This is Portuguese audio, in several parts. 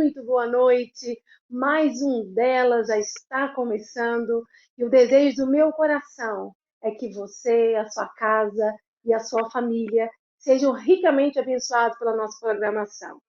muito boa noite. Mais um delas já está começando e o desejo do meu coração é que você, a sua casa e a sua família sejam ricamente abençoados pela nossa programação.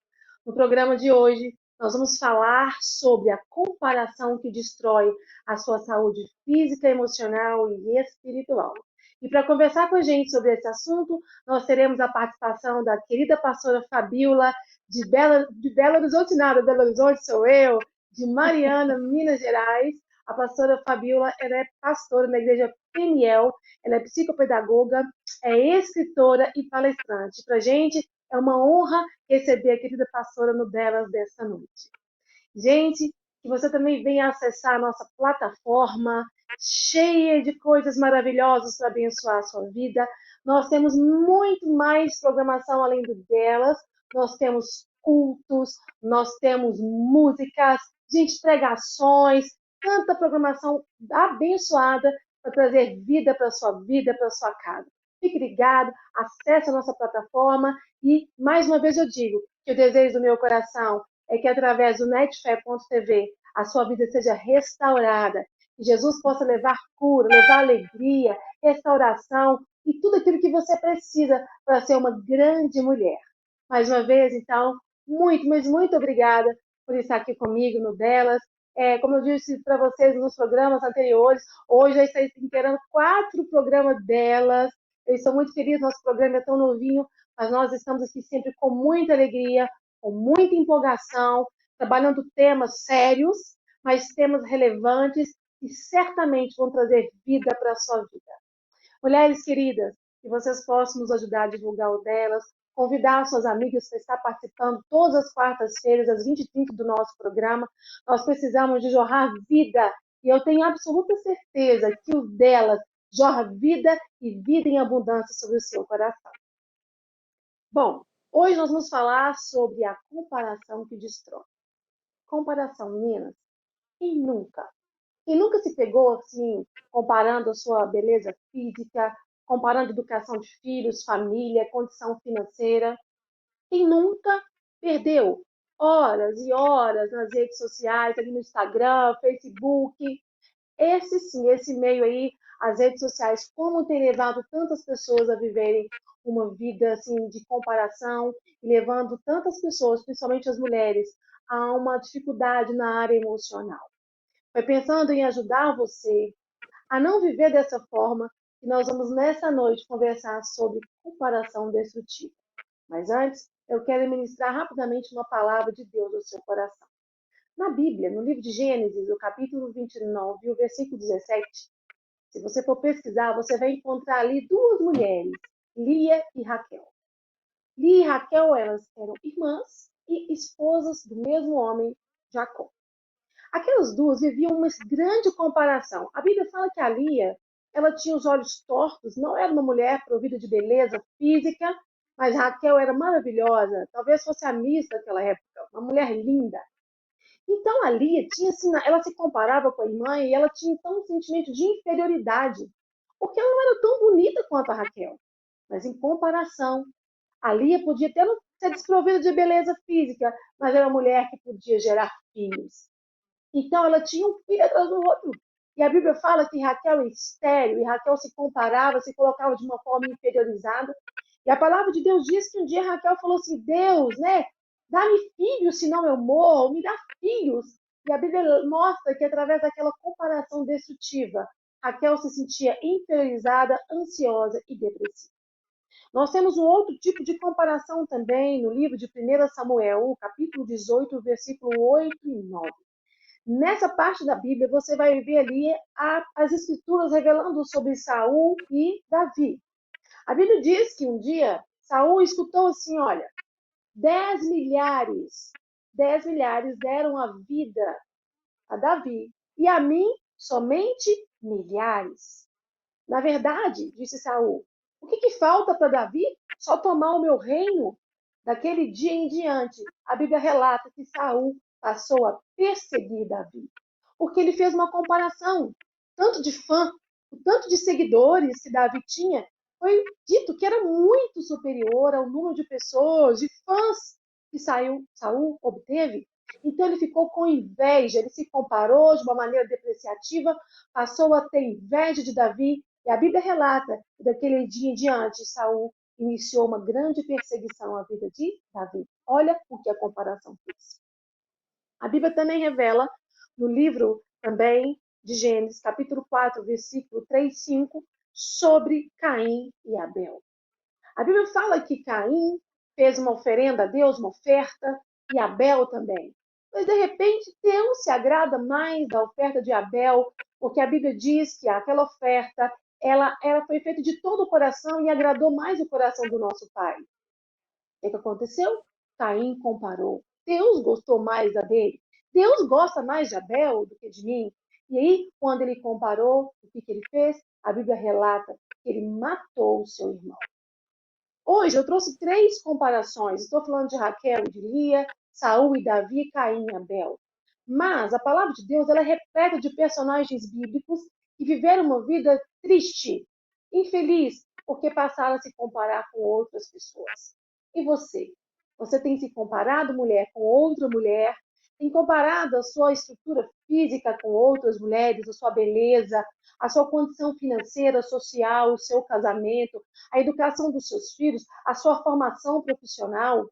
No programa de hoje, nós vamos falar sobre a comparação que destrói a sua saúde física, emocional e espiritual. E para conversar com a gente sobre esse assunto, nós teremos a participação da querida pastora Fabíola, de Belo Horizonte, nada, Belo Horizonte sou eu, de Mariana, Minas Gerais. A pastora Fabíola, ela é pastora na igreja Peniel, ela é psicopedagoga, é escritora e palestrante. Para a gente é uma honra receber a querida pastora no Delas desta noite. Gente, que você também venha acessar a nossa plataforma, cheia de coisas maravilhosas para abençoar a sua vida. Nós temos muito mais programação além do delas. Nós temos cultos, nós temos músicas, gente, pregações, tanta programação abençoada para trazer vida para a sua vida, para a sua casa. Fique ligado, acesse a nossa plataforma e, mais uma vez eu digo, que o desejo do meu coração é que através do netfé.tv a sua vida seja restaurada, que Jesus possa levar cura, levar alegria, restauração e tudo aquilo que você precisa para ser uma grande mulher. Mais uma vez, então, muito, mas muito obrigada por estar aqui comigo no Delas. Como eu disse para vocês nos programas anteriores, hoje já está inteirando 4 programas delas. Eu estou muito feliz, nosso programa é tão novinho, mas nós estamos aqui sempre com muita alegria, com muita empolgação, trabalhando temas sérios, mas temas relevantes e certamente vão trazer vida para a sua vida. Mulheres queridas, que vocês possam nos ajudar a divulgar o delas, convidar suas amigas para estar participando todas as quartas-feiras, às 20h30 do nosso programa. Nós precisamos de jorrar vida, e eu tenho absoluta certeza que o delas jorra vida e vida em abundância sobre o seu coração. Bom, hoje nós vamos falar sobre a comparação que destrói. Comparação, meninas. Quem nunca? Quem nunca se pegou assim, comparando a sua beleza física, comparando educação de filhos, família, condição financeira? Quem nunca perdeu horas e horas nas redes sociais, ali no Instagram, Facebook? Esse sim, esse meio aí, as redes sociais, como tem levado tantas pessoas a viverem uma vida assim de comparação e levando tantas pessoas, principalmente as mulheres, a uma dificuldade na área emocional. Foi pensando em ajudar você a não viver dessa forma que nós vamos nessa noite conversar sobre comparação destrutiva. Mas antes, eu quero ministrar rapidamente uma palavra de Deus ao seu coração. Na Bíblia, no livro de Gênesis, o capítulo 29, o versículo 17, se você for pesquisar, você vai encontrar ali 2 mulheres, Lia e Raquel. Lia e Raquel, elas eram irmãs e esposas do mesmo homem, Jacó. Aquelas 2 viviam uma grande comparação. A Bíblia fala que a Lia, ela tinha os olhos tortos, não era uma mulher provida de beleza física, mas Raquel era maravilhosa, talvez fosse a Miss daquela época, uma mulher linda. Então a Lia tinha assim, ela se comparava com a irmã e ela tinha então um sentimento de inferioridade, porque ela não era tão bonita quanto a Raquel. Mas em comparação, a Lia podia até não ser desprovida de beleza física, mas era uma mulher que podia gerar filhos. Então ela tinha um filho atrás do outro. E a Bíblia fala que Raquel é estéril, e Raquel se comparava, se colocava de uma forma inferiorizada. E a palavra de Deus diz que um dia Raquel falou assim, Deus, né? Dá-me filhos, senão eu morro, me dá filhos. E a Bíblia mostra que através daquela comparação destrutiva, Raquel se sentia inferiorizada, ansiosa e depressiva. Nós temos um outro tipo de comparação também no livro de 1 Samuel, capítulo 18, versículo 8 e 9. Nessa parte da Bíblia, você vai ver ali as escrituras revelando sobre Saul e Davi. A Bíblia diz que um dia Saul escutou assim, olha, 10 milhares deram a vida a Davi e a mim somente milhares. Na verdade, disse Saul, o que falta para Davi? Só tomar o meu reino? Daquele dia em diante, a Bíblia relata que Saul passou a perseguir Davi, porque ele fez uma comparação, tanto de fã, o tanto de seguidores que Davi tinha, foi dito que era muito superior ao número de pessoas, de fãs que Saul obteve. Então ele ficou com inveja, ele se comparou de uma maneira depreciativa, passou a ter inveja de Davi, e a Bíblia relata que daquele dia em diante, Saul iniciou uma grande perseguição à vida de Davi. Olha o que a comparação fez. A Bíblia também revela, no livro também de Gênesis, capítulo 4, versículo 3 e 5, sobre Caim e Abel. A Bíblia fala que Caim fez uma oferenda a Deus, uma oferta, e Abel também. Mas, de repente, Deus se agrada mais da oferta de Abel, porque a Bíblia diz que aquela oferta ela foi feita de todo o coração e agradou mais o coração do nosso Pai. O que aconteceu? Caim comparou. Deus gostou mais da dele. Deus gosta mais de Abel do que de mim. E aí, quando ele comparou, o que ele fez? A Bíblia relata que ele matou o seu irmão. Hoje eu trouxe 3 comparações. Estou falando de Raquel e de Lia, Saul e Davi, Caim e Abel. Mas a palavra de Deus ela é repleta de personagens bíblicos que viveram uma vida triste, infeliz, porque passaram a se comparar com outras pessoas. E você? Você tem se comparado, mulher, com outra mulher? Tem comparado a sua estrutura física com outras mulheres, a sua beleza, a sua condição financeira, social, o seu casamento, a educação dos seus filhos, a sua formação profissional?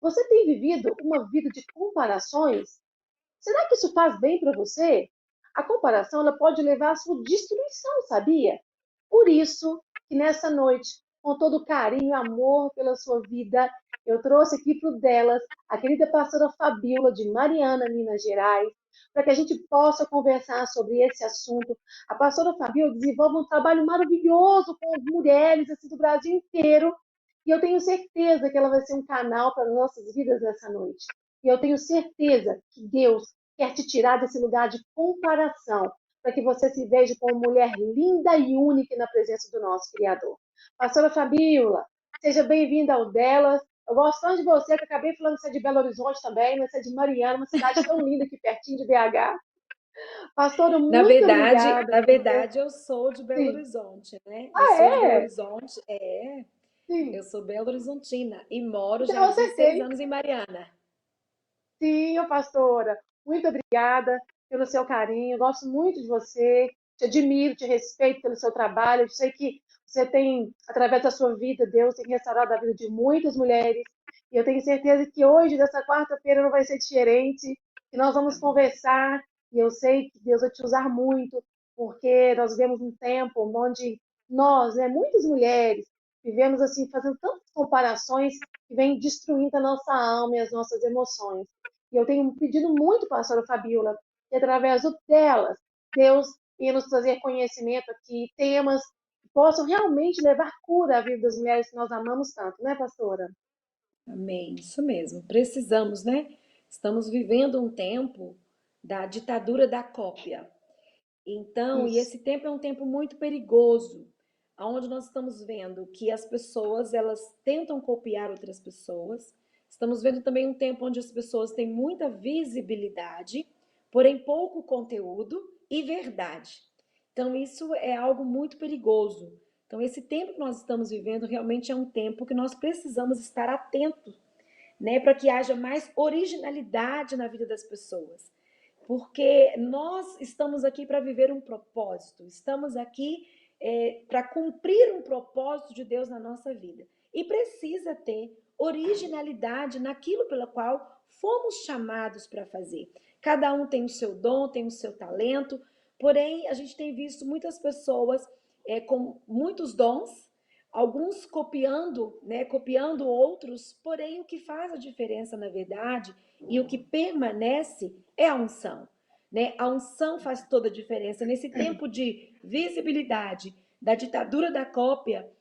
Você tem vivido uma vida de comparações? Será que isso faz bem para você? A comparação ela pode levar à sua destruição, sabia? Por isso que nessa noite, com todo carinho e amor pela sua vida, eu trouxe aqui para o Delas a querida pastora Fabíola de Mariana, Minas Gerais, para que a gente possa conversar sobre esse assunto. A pastora Fabíola desenvolve um trabalho maravilhoso com mulheres assim, do Brasil inteiro, e eu tenho certeza que ela vai ser um canal para as nossas vidas nessa noite. E eu tenho certeza que Deus quer te tirar desse lugar de comparação, para que você se veja como mulher linda e única na presença do nosso Criador. Pastora Fabíola, seja bem-vinda ao Delas. Eu gosto tanto de você, que acabei falando que você é de Belo Horizonte também, mas você é de Mariana, uma cidade tão linda aqui pertinho de BH. Pastora, Na muito verdade, obrigada na por ter... verdade, eu sou de Belo Sim. Horizonte, né? Eu Ah, sou de Belo é? Horizonte, Sim. eu sou Belo Horizontina e moro Então já eu há 16 acertei. anos em Mariana. Sim, pastora. Muito obrigada pelo seu carinho. Gosto muito de você. Te admiro, te respeito pelo seu trabalho. Eu sei que você tem, através da sua vida, Deus tem restaurado a vida de muitas mulheres. E eu tenho certeza que hoje, dessa quarta-feira, não vai ser diferente. Que nós vamos Amém. conversar. E eu sei que Deus vai te usar muito, porque nós vivemos um tempo onde nós, né, muitas mulheres, vivemos assim, fazendo tantas comparações que vem destruindo a nossa alma e as nossas emoções. E eu tenho pedido muito, pastora Fabiola, que através delas, Deus venha nos trazer conhecimento aqui, temas que possam realmente levar cura à vida das mulheres que nós amamos tanto, né, pastora? Amém. Isso mesmo. Precisamos, né? Estamos vivendo um tempo da ditadura da cópia. Então, e Isso, esse tempo é um tempo muito perigoso, onde nós estamos vendo que as pessoas, elas tentam copiar outras pessoas. Estamos vendo também um tempo onde as pessoas têm muita visibilidade, porém pouco conteúdo e verdade. Então, isso é algo muito perigoso. Então, esse tempo que nós estamos vivendo realmente é um tempo que nós precisamos estar atentos, né, para que haja mais originalidade na vida das pessoas. Porque nós estamos aqui para viver um propósito, estamos aqui para cumprir um propósito de Deus na nossa vida. E precisa ter originalidade naquilo pelo qual fomos chamados para fazer. Cada um tem o seu dom, tem o seu talento, porém a gente tem visto muitas pessoas com muitos dons, alguns copiando, né, copiando outros, porém o que faz a diferença na verdade e o que permanece é a unção, né? A unção faz toda a diferença nesse tempo de visibilidade da ditadura da cópia.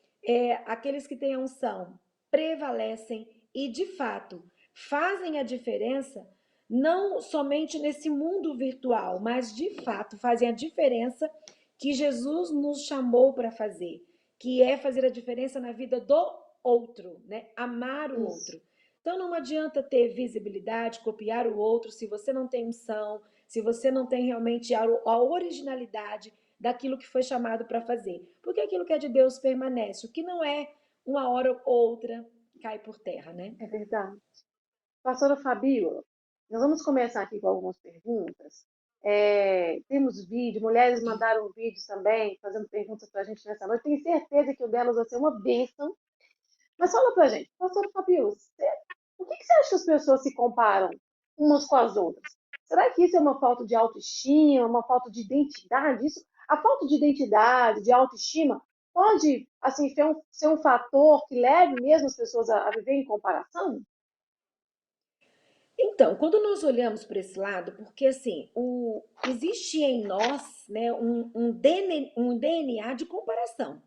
Aqueles que têm a unção prevalecem e de fato fazem a diferença, não somente nesse mundo virtual, mas de fato fazem a diferença que Jesus nos chamou para fazer, que é fazer a diferença na vida do outro, né? Amar o isso. outro. Então não adianta ter visibilidade, copiar o outro, se você não tem unção, se você não tem realmente a originalidade daquilo que foi chamado para fazer. Porque aquilo que é de Deus permanece, o que não é, uma hora ou outra cai por terra, né? É verdade. Pastora Fabiola, Nós vamos começar aqui com algumas perguntas. Temos vídeo, mulheres mandaram vídeos também, fazendo perguntas para a gente nessa noite. Tenho certeza que o delas vai ser uma bênção. Mas fala pra gente, pastor Fabio, por que você acha que as pessoas se comparam umas com as outras? Será que isso é uma falta de autoestima, uma falta de identidade? A falta de identidade, de autoestima, pode assim, ser um fator que leve mesmo as pessoas a viver em comparação? Então, quando nós olhamos para esse lado, porque assim, existe em nós, né, um DNA de comparação.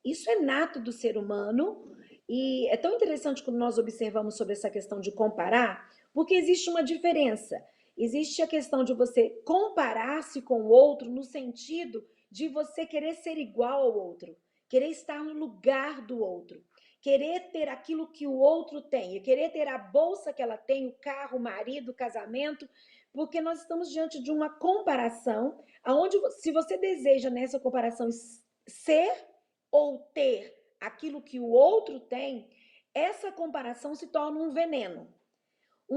Isso é nato do ser humano e é tão interessante quando nós observamos sobre essa questão de comparar, porque existe uma diferença. Existe a questão de você comparar-se com o outro no sentido de você querer ser igual ao outro, querer estar no lugar do outro, querer ter aquilo que o outro tem, querer ter a bolsa que ela tem, o carro, o marido, o casamento, porque nós estamos diante de uma comparação, aonde se você deseja nessa comparação ser ou ter aquilo que o outro tem, essa comparação se torna um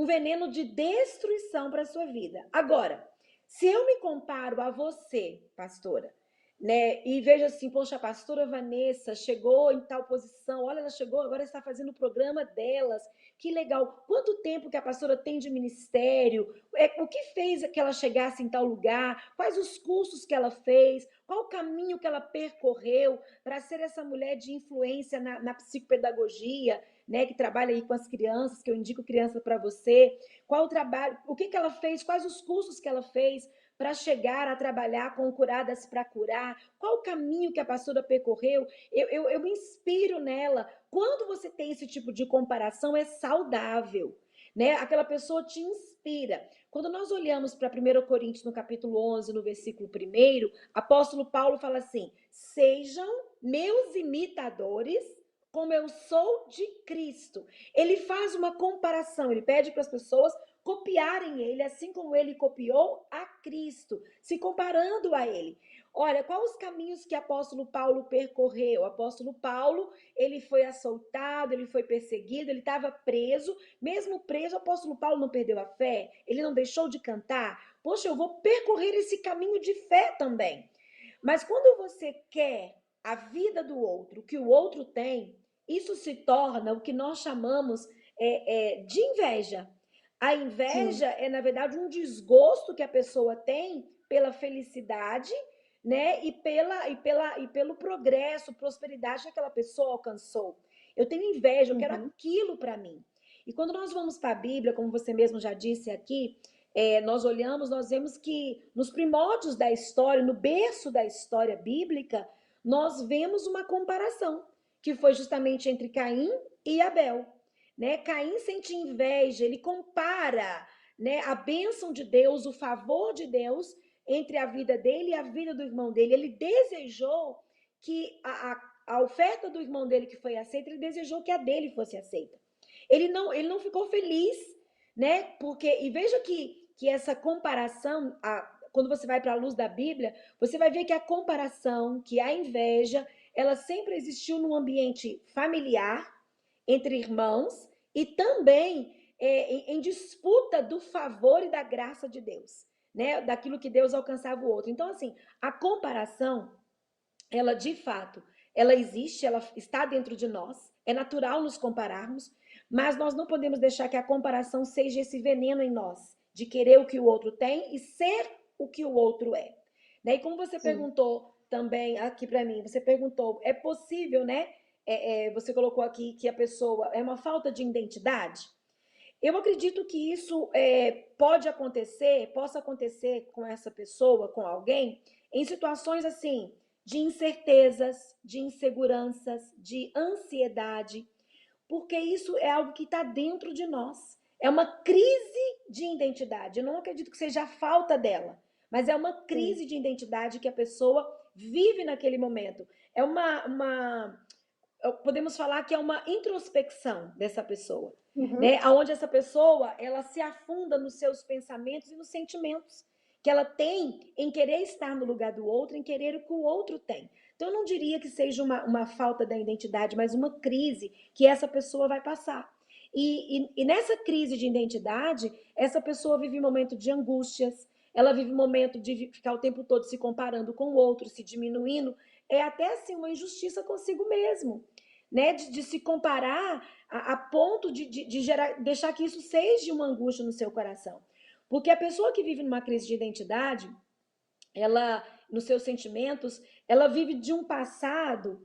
veneno de destruição para a sua vida. Agora, se eu me comparo a você, pastora, né, e vejo assim, poxa, a pastora Vanessa chegou em tal posição, olha, ela chegou, agora está fazendo o programa delas, que legal. Quanto tempo que a pastora tem de ministério? O que fez que ela chegasse em tal lugar? Quais os cursos que ela fez? Qual o caminho que ela percorreu para ser essa mulher de influência na psicopedagogia, né, que trabalha aí com as crianças, que eu indico criança para você? Qual o trabalho, o que ela fez? Quais os cursos que ela fez para chegar a trabalhar com Curadas para Curar? Qual o caminho que a pastora percorreu? Eu me inspiro nela. Quando você tem esse tipo de comparação, é saudável, né? Aquela pessoa te inspira. Quando nós olhamos para 1 Coríntios, no capítulo 11, no versículo 1, apóstolo Paulo fala assim: sejam meus imitadores, como eu sou de Cristo. Ele faz uma comparação, ele pede para as pessoas copiarem ele, assim como ele copiou a Cristo, se comparando a ele. Olha, quais os caminhos que o apóstolo Paulo percorreu? O apóstolo Paulo, ele foi açoitado, ele foi perseguido, ele estava preso. Mesmo preso, o apóstolo Paulo não perdeu a fé, ele não deixou de cantar. Poxa, eu vou percorrer esse caminho de fé também. Mas quando você quer a vida do outro, o que o outro tem, isso se torna o que nós chamamos de inveja. A Sim. inveja é, na verdade, um desgosto que a pessoa tem pela felicidade, né? E pelo progresso, prosperidade que aquela pessoa alcançou. Eu tenho inveja, eu quero Uhum. aquilo para mim. E quando nós vamos para a Bíblia, como você mesmo já disse aqui, nós olhamos, nós vemos que nos primórdios da história, no berço da história bíblica, nós vemos uma comparação, que foi justamente entre Caim e Abel. Né? Caim sente inveja, ele compara, né, a bênção de Deus, o favor de Deus entre a vida dele e a vida do irmão dele. Ele desejou que a oferta do irmão dele que foi aceita, ele desejou que a dele fosse aceita. Ele não ficou feliz, né? Porque, e veja que essa comparação, quando você vai para a luz da Bíblia, você vai ver que a comparação, que a inveja, ela sempre existiu num ambiente familiar, entre irmãos, e também em disputa do favor e da graça de Deus, né? Daquilo que Deus alcançava o outro. Então, assim, a comparação, ela de fato, ela existe, ela está dentro de nós, é natural nos compararmos, mas nós não podemos deixar que a comparação seja esse veneno em nós, de querer o que o outro tem e ser o que o outro é. Né? E como você Sim. perguntou também aqui para mim, você perguntou, é possível, né? Você colocou aqui que a pessoa é uma falta de identidade. Eu acredito que isso possa acontecer com essa pessoa, com alguém, em situações assim, de incertezas, de inseguranças, de ansiedade, porque isso é algo que está dentro de nós. É uma crise de identidade. Eu não acredito que seja a falta dela, mas é uma Sim. crise de identidade que a pessoa vive naquele momento. É podemos falar que é uma introspecção dessa pessoa, Uhum. né? Onde essa pessoa ela se afunda nos seus pensamentos e nos sentimentos que ela tem em querer estar no lugar do outro, em querer o que o outro tem. Então, eu não diria que seja uma falta da identidade, mas uma crise que essa pessoa vai passar. E nessa crise de identidade, essa pessoa vive um momento de angústias, ela vive um momento de ficar o tempo todo se comparando com o outro, se diminuindo, é até assim uma injustiça consigo mesmo, né? De se comparar a ponto de gerar, deixar que isso seja uma angústia no seu coração. Porque a pessoa que vive numa crise de identidade, ela, nos seus sentimentos, ela vive de um passado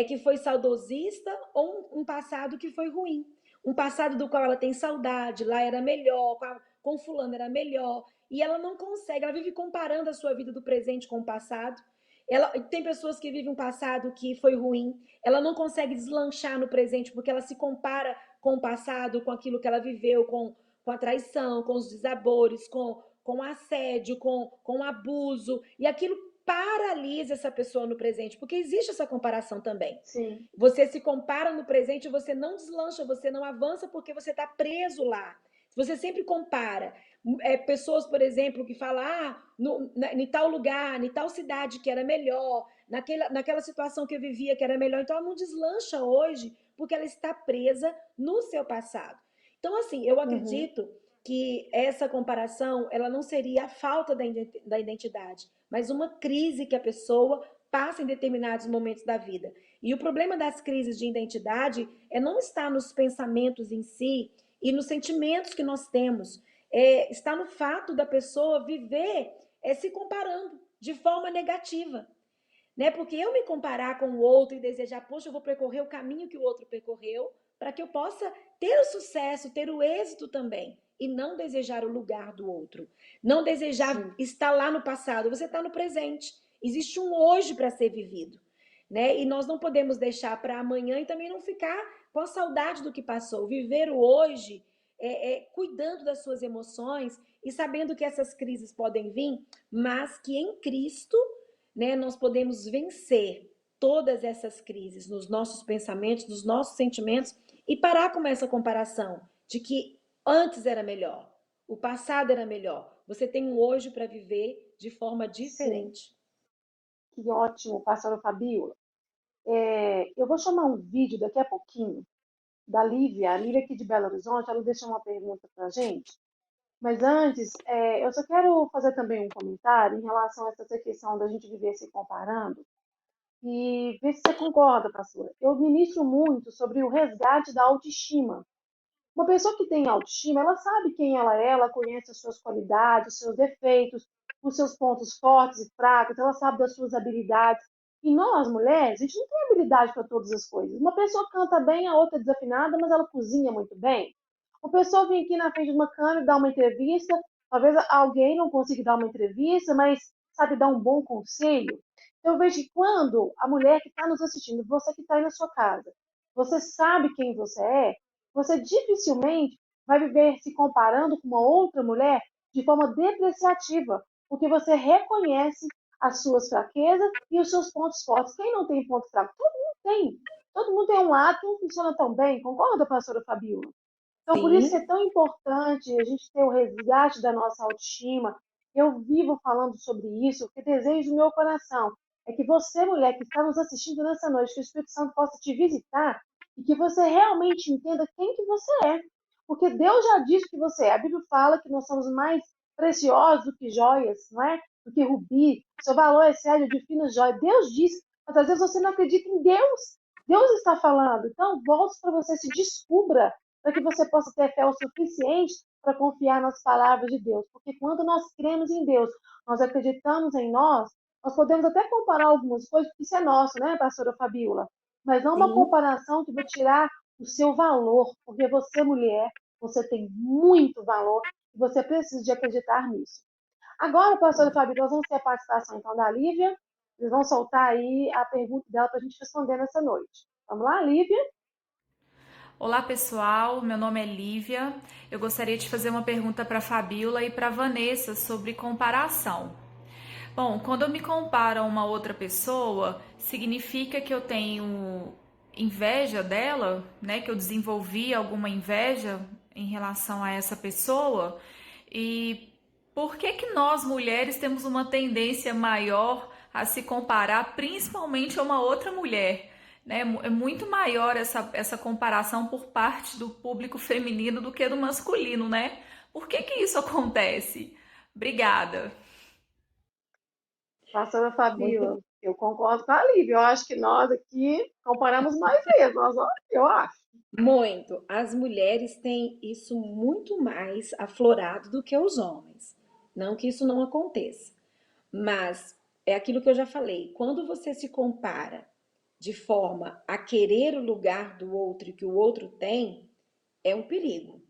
que foi saudosista ou um passado que foi ruim. Um passado do qual ela tem saudade, lá era melhor, com fulano era melhor, e ela não consegue, ela vive comparando a sua vida do presente com o passado. Ela, tem pessoas que vivem um passado que foi ruim, ela não consegue deslanchar no presente porque ela se compara com o passado, com aquilo que ela viveu, com a traição, com os desabores, com o assédio, com o abuso, e aquilo paralisa essa pessoa no presente, porque existe essa comparação também. Sim. Você se compara no presente, você não deslancha, você não avança porque você está preso lá. Você sempre compara. Pessoas, por exemplo, que falam, em tal lugar, em tal cidade que era melhor, naquela situação que eu vivia que era melhor. Então ela não deslancha hoje porque ela está presa no seu passado. Então, assim, eu acredito que essa comparação, ela não seria a falta da identidade, mas uma crise que a pessoa passa em determinados momentos da vida. E o problema das crises de identidade é não estar nos pensamentos em si e nos sentimentos que nós temos, está no fato da pessoa viver se comparando de forma negativa. Né? Porque eu me comparar com o outro e desejar, poxa, eu vou percorrer o caminho que o outro percorreu, para que eu possa ter o sucesso, ter o êxito também. E não desejar o lugar do outro. Não desejar Sim. estar lá no passado. Você está no presente. Existe um hoje para ser vivido. Né? E nós não podemos deixar para amanhã e também não ficar com a saudade do que passou. Viver o hoje, cuidando das suas emoções e sabendo que essas crises podem vir, mas que em Cristo, né, nós podemos vencer todas essas crises nos nossos pensamentos, nos nossos sentimentos e parar com essa comparação de que antes era melhor, o passado era melhor. Você tem um hoje para viver de forma Sim. diferente. Que ótimo, pastora Fabíola. Eu vou chamar um vídeo daqui a pouquinho da Lívia, a Lívia aqui de Belo Horizonte, ela deixou uma pergunta para a gente. Mas antes, eu só quero fazer também um comentário em relação a essa questão da gente viver se comparando e ver se você concorda, pastora. Eu ministro muito sobre o resgate da autoestima. Uma pessoa que tem autoestima, ela sabe quem ela é, ela conhece as suas qualidades, os seus defeitos, os seus pontos fortes e fracos, ela sabe das suas habilidades. E nós, mulheres, a gente não tem habilidade para todas as coisas. Uma pessoa canta bem, a outra é desafinada, mas ela cozinha muito bem. Uma pessoa vem aqui na frente de uma câmera e dá uma entrevista, talvez alguém não consiga dar uma entrevista, mas sabe dar um bom conselho. Então, eu vejo que quando a mulher que está nos assistindo, você que está aí na sua casa, você sabe quem você dificilmente vai viver se comparando com uma outra mulher de forma depreciativa, porque você reconhece as suas fraquezas e os seus pontos fortes. Quem não tem ponto fraco? Todo mundo tem. Todo mundo tem um lado que não funciona tão bem. Concorda, pastora Fabiola? Então, por isso que é Sim, tão importante a gente ter o resgate da nossa autoestima. Eu vivo falando sobre isso, porque desejo do meu coração é que você, mulher que está nos assistindo nessa noite, que o Espírito Santo possa te visitar e que você realmente entenda quem que você é. Porque Deus já disse que você é. A Bíblia fala que nós somos mais preciosos do que joias, não é? Do que rubi. Seu valor é sério de finas joias. Deus diz, mas às vezes você não acredita em Deus. Deus está falando. Então, volte para você, se descubra para que você possa ter fé o suficiente para confiar nas palavras de Deus. Porque quando nós cremos em Deus, nós acreditamos em nós podemos até comparar algumas coisas, porque isso é nosso, né, pastora Fabiola? Mas não uma sim, comparação que vai tirar o seu valor, porque você, mulher, você tem muito valor e você precisa de acreditar nisso. Agora, pastora Fabiola, nós vamos ter a participação então da Lívia. Eles vão soltar aí a pergunta dela para a gente responder nessa noite. Vamos lá, Lívia? Olá pessoal, meu nome é Lívia. Eu gostaria de fazer uma pergunta para a Fabiola e para a Vanessa sobre comparação. Bom, quando eu me comparo a uma outra pessoa, significa que eu tenho inveja dela, né? Que eu desenvolvi alguma inveja em relação a essa pessoa. E por que que nós mulheres temos uma tendência maior a se comparar, principalmente a uma outra mulher? né? É muito maior essa comparação por parte do público feminino do que do masculino, né? Por que que isso acontece? Obrigada. Pastora Muito, Fabíola, eu concordo com a Lívia. Eu acho que nós aqui comparamos mais vezes, eu acho. muito. As mulheres têm isso muito mais aflorado do que os homens. Não que isso não aconteça, mas é aquilo que eu já falei. Quando você se compara de forma a querer o lugar do outro e que o outro tem, é um perigo,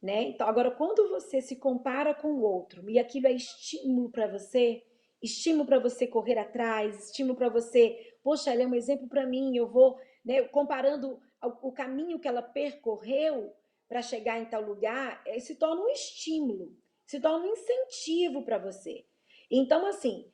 né? Então, agora, quando você se compara com o outro e aquilo é estímulo para você correr atrás, estímulo para você, poxa, ela é um exemplo para mim, eu vou, né, comparando o caminho que ela percorreu para chegar em tal lugar, se torna um estímulo, se torna um incentivo para você. Então, assim,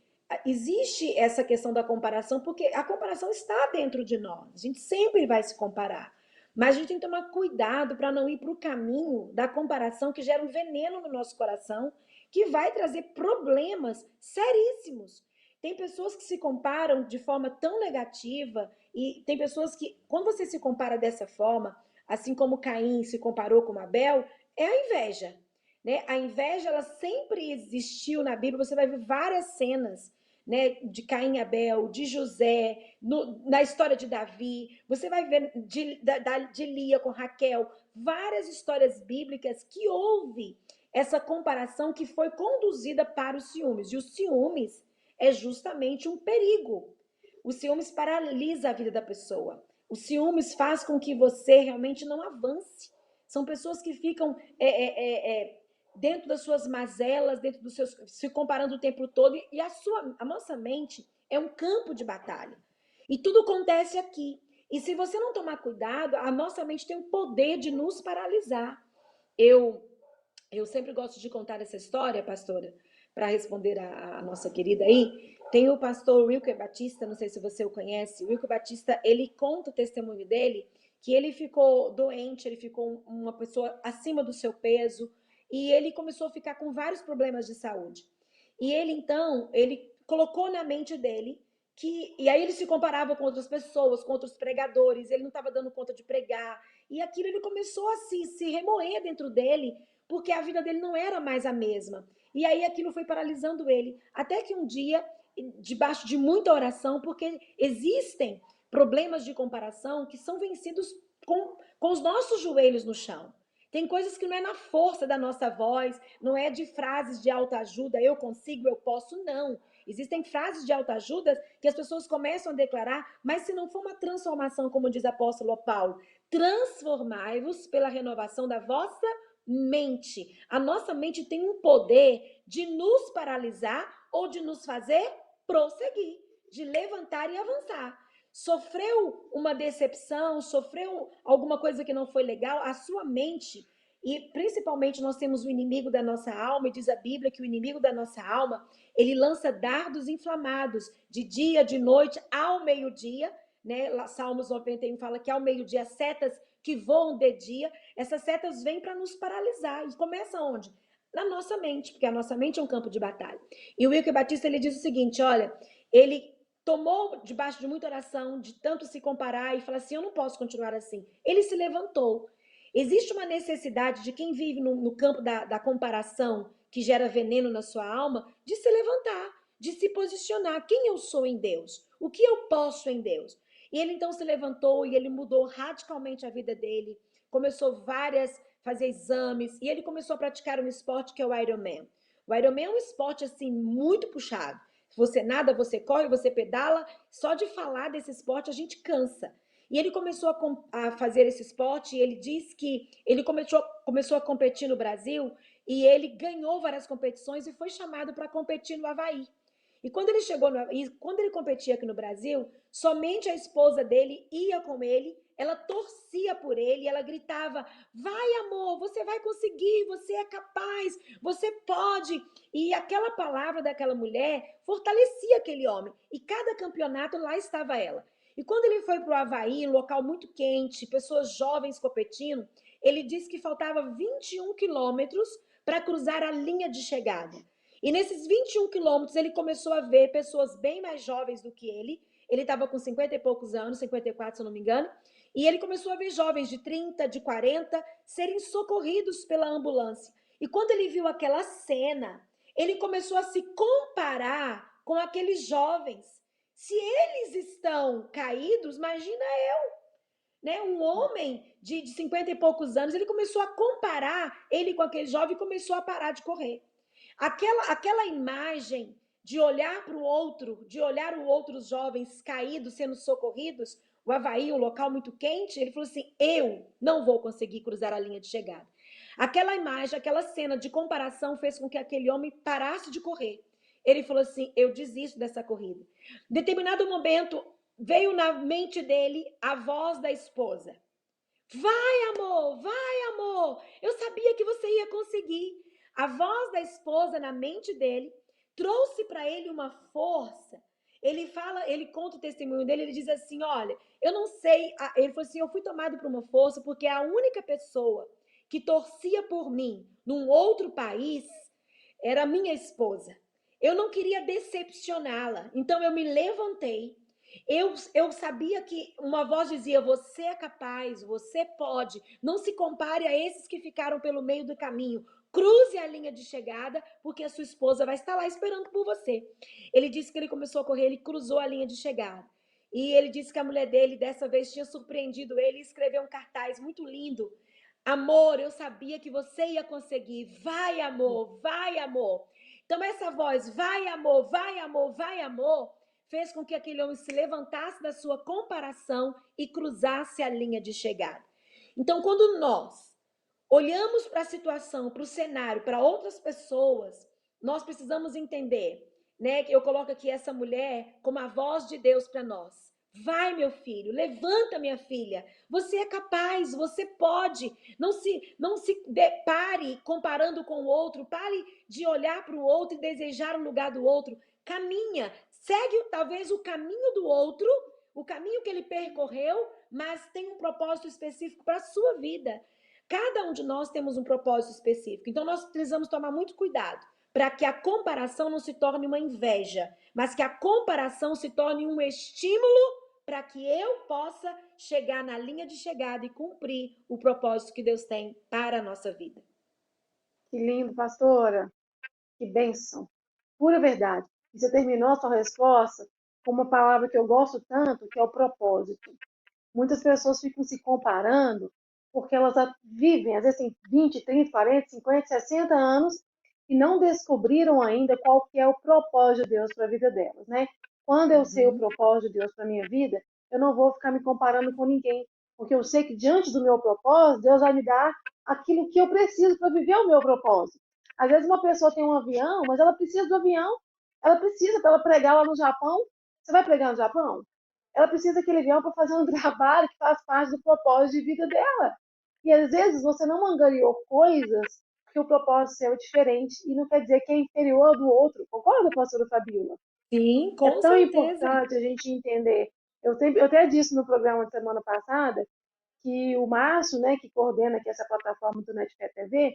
existe essa questão da comparação, porque a comparação está dentro de nós, a gente sempre vai se comparar. Mas a gente tem que tomar cuidado para não ir para o caminho da comparação que gera um veneno no nosso coração, que vai trazer problemas seríssimos. Tem pessoas que se comparam de forma tão negativa e tem pessoas que, quando você se compara dessa forma, assim como Caim se comparou com Abel, é a inveja. Né? A inveja, ela sempre existiu na Bíblia, você vai ver várias cenas, né, de Caim e Abel, de José, na história de Davi, você vai ver de Lia com Raquel, várias histórias bíblicas que houve essa comparação que foi conduzida para os ciúmes. E os ciúmes é justamente um perigo. O ciúmes paralisa a vida da pessoa. O ciúmes faz com que você realmente não avance. São pessoas que ficam dentro das suas mazelas, dentro dos seus, se comparando o tempo todo, e a nossa mente é um campo de batalha. E tudo acontece aqui. E se você não tomar cuidado, a nossa mente tem o poder de nos paralisar. Eu eu sempre gosto de contar essa história, pastora, para responder a nossa querida aí. Tem o pastor Wilker Batista, não sei se você o conhece. O Wilker Batista, ele conta o testemunho dele, que ele ficou doente, ele ficou uma pessoa acima do seu peso, e ele começou a ficar com vários problemas de saúde. E ele, então, ele colocou na mente dele e aí ele se comparava com outras pessoas, com outros pregadores, ele não estava dando conta de pregar, e aquilo ele começou a se remoer dentro dele, porque a vida dele não era mais a mesma. E aí aquilo foi paralisando ele. Até que um dia, debaixo de muita oração, porque existem problemas de comparação que são vencidos com os nossos joelhos no chão. Tem coisas que não é na força da nossa voz, não é de frases de autoajuda, eu consigo, eu posso, não. Existem frases de autoajuda que as pessoas começam a declarar, mas se não for uma transformação, como diz o apóstolo Paulo, transformai-vos pela renovação da vossa mente. A nossa mente tem um poder de nos paralisar ou de nos fazer prosseguir, de levantar e avançar. Sofreu uma decepção, sofreu alguma coisa que não foi legal, a sua mente, e principalmente nós temos o inimigo da nossa alma, e diz a Bíblia que o inimigo da nossa alma, ele lança dardos inflamados, de dia, de noite, ao meio-dia, né? Salmos 91 fala que ao meio-dia setas que voam de dia, essas setas vêm para nos paralisar. E começa onde? Na nossa mente, porque a nossa mente é um campo de batalha. E o Wilker Batista, ele diz o seguinte, olha, ele tomou debaixo de muita oração, de tanto se comparar e falar assim, eu não posso continuar assim. Ele se levantou. Existe uma necessidade de quem vive no campo da comparação, que gera veneno na sua alma, de se levantar, de se posicionar. Quem eu sou em Deus? O que eu posso em Deus? E ele então se levantou e ele mudou radicalmente a vida dele. Começou fazer exames e ele começou a praticar um esporte que é o Ironman. O Ironman é um esporte assim muito puxado. Você nada, você corre, você pedala. Só de falar desse esporte a gente cansa. E ele começou a fazer esse esporte e ele diz que ele começou a competir no Brasil e ele ganhou várias competições e foi chamado para competir no Havaí. E quando ele competia aqui no Brasil, somente a esposa dele ia com ele, ela torcia por ele, ela gritava: vai, amor, você vai conseguir, você é capaz, você pode. E aquela palavra daquela mulher fortalecia aquele homem. E cada campeonato lá estava ela. E quando ele foi para o Havaí, um local muito quente, pessoas jovens competindo, ele disse que faltava 21 quilômetros para cruzar a linha de chegada. E nesses 21 quilômetros ele começou a ver pessoas bem mais jovens do que ele Ele estava com 50 e poucos anos, 54, se eu não me engano, e ele começou a ver jovens de 30, de 40 serem socorridos pela ambulância. E quando ele viu aquela cena, ele começou a se comparar com aqueles jovens. Se eles estão caídos, imagina eu, né? Um homem de 50 e poucos anos, ele começou a comparar ele com aquele jovem e começou a parar de correr. Aquela imagem de olhar para o outro, de olhar o outros jovens caídos, sendo socorridos, o Havaí, um local muito quente, ele falou assim, eu não vou conseguir cruzar a linha de chegada. Aquela imagem, aquela cena de comparação fez com que aquele homem parasse de correr. Ele falou assim, eu desisto dessa corrida. Em determinado momento, veio na mente dele a voz da esposa. Vai, amor, eu sabia que você ia conseguir. A voz da esposa na mente dele trouxe para ele uma força. Ele conta o testemunho dele, ele diz assim, olha, eu não sei, ele falou assim, eu fui tomado por uma força porque a única pessoa que torcia por mim num outro país era minha esposa. Eu não queria decepcioná-la, então eu me levantei. Eu sabia que uma voz dizia, você é capaz, você pode, não se compare a esses que ficaram pelo meio do caminho. Cruze a linha de chegada, porque a sua esposa vai estar lá esperando por você. Ele disse que ele começou a correr, ele cruzou a linha de chegada. E ele disse que a mulher dele, dessa vez, tinha surpreendido ele e escreveu um cartaz muito lindo. Amor, eu sabia que você ia conseguir. Vai, amor, vai, amor. Então, essa voz, vai, amor, vai, amor, vai, amor, fez com que aquele homem se levantasse da sua comparação e cruzasse a linha de chegada. Então, quando nós olhamos para a situação, para o cenário, para outras pessoas, nós precisamos entender, né? Que eu coloco aqui essa mulher como a voz de Deus para nós. Vai, meu filho, levanta, minha filha. Você é capaz, você pode. Não se depare comparando com o outro. Pare de olhar para o outro e desejar o lugar do outro. Caminha, segue talvez o caminho do outro, o caminho que ele percorreu, mas tem um propósito específico para a sua vida. Cada um de nós temos um propósito específico. Então, nós precisamos tomar muito cuidado para que a comparação não se torne uma inveja, mas que a comparação se torne um estímulo para que eu possa chegar na linha de chegada e cumprir o propósito que Deus tem para a nossa vida. Que lindo, pastora. Que bênção. Pura verdade. E você terminou a sua resposta com uma palavra que eu gosto tanto, que é o propósito. Muitas pessoas ficam se comparando porque elas vivem, às vezes tem 20, 30, 40, 50, 60 anos e não descobriram ainda qual que é o propósito de Deus para a vida delas, né? Quando eu sei o propósito de Deus para a minha vida, eu não vou ficar me comparando com ninguém, porque eu sei que diante do meu propósito, Deus vai me dar aquilo que eu preciso para viver o meu propósito. Às vezes uma pessoa tem um avião, mas ela precisa do avião, ela precisa para ela pregar lá no Japão. Você vai pregar no Japão? Ela precisa daquele avião para fazer um trabalho que faz parte do propósito de vida dela. E às vezes você não angariou coisas que o propósito seu é diferente e não quer dizer que é inferior ao do outro. Concorda, pastora Fabíola? Sim, É com tão certeza. importante a gente entender. Eu até disse no programa de semana passada que o Márcio, né, que coordena aqui essa plataforma do Netfé TV,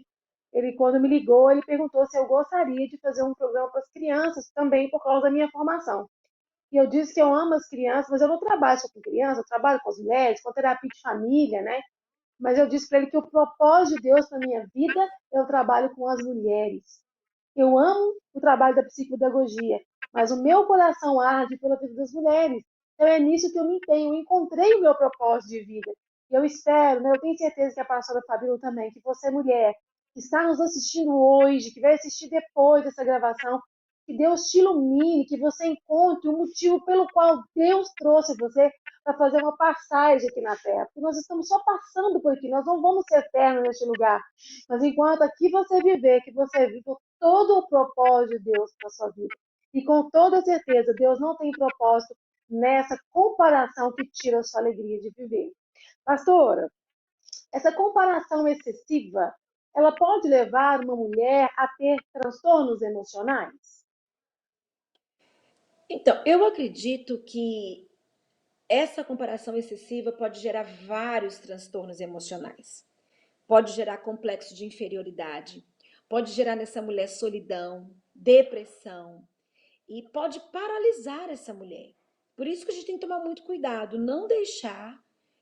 ele, quando me ligou, ele perguntou se eu gostaria de fazer um programa para as crianças também por causa da minha formação. E eu disse que eu amo as crianças, mas eu não trabalho só com crianças, eu trabalho com as mulheres, com terapia de família, né? Mas eu disse para ele que o propósito de Deus para minha vida é o trabalho com as mulheres. Eu amo o trabalho da psicopedagogia, mas o meu coração arde pela vida das mulheres. Então é nisso que eu me empenho. Eu encontrei o meu propósito de vida. E eu espero, né, eu tenho certeza que a pastora Fabíola também, que você, mulher, que está nos assistindo hoje, que vai assistir depois dessa gravação, que Deus te ilumine, que você encontre o motivo pelo qual Deus trouxe você para fazer uma passagem aqui na Terra. Porque nós estamos só passando por aqui, nós não vamos ser eternos neste lugar. Mas enquanto aqui você viver, que você viva todo o propósito de Deus para a sua vida. E com toda certeza, Deus não tem propósito nessa comparação que tira a sua alegria de viver. Pastora, essa comparação excessiva, ela pode levar uma mulher a ter transtornos emocionais? Então, eu acredito que essa comparação excessiva pode gerar vários transtornos emocionais. Pode gerar complexo de inferioridade, pode gerar nessa mulher solidão, depressão e pode paralisar essa mulher. Por isso que a gente tem que tomar muito cuidado, não deixar,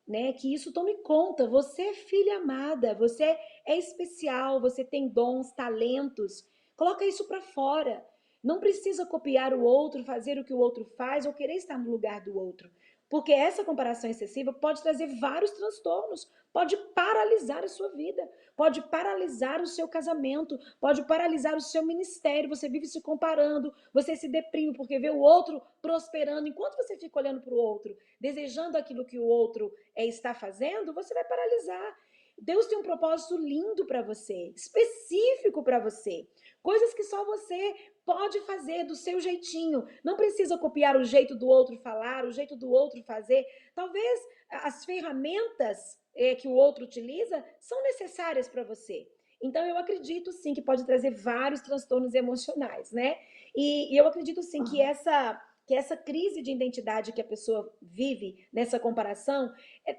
né, que isso tome conta. Você é filha amada, você é especial, você tem dons, talentos. Coloca isso para fora. Não precisa copiar o outro, fazer o que o outro faz ou querer estar no lugar do outro. Porque essa comparação excessiva pode trazer vários transtornos, pode paralisar a sua vida, pode paralisar o seu casamento, pode paralisar o seu ministério. Você vive se comparando, você se deprime porque vê o outro prosperando. Enquanto você fica olhando para o outro, desejando aquilo que o outro está fazendo, você vai paralisar. Deus tem um propósito lindo para você, específico para você. Coisas que só você pode fazer do seu jeitinho. Não precisa copiar o jeito do outro falar, o jeito do outro fazer. Talvez as ferramentas que o outro utiliza são necessárias para você. Então, eu acredito sim que pode trazer vários transtornos emocionais, né? E eu acredito sim que essa crise de identidade que a pessoa vive nessa comparação,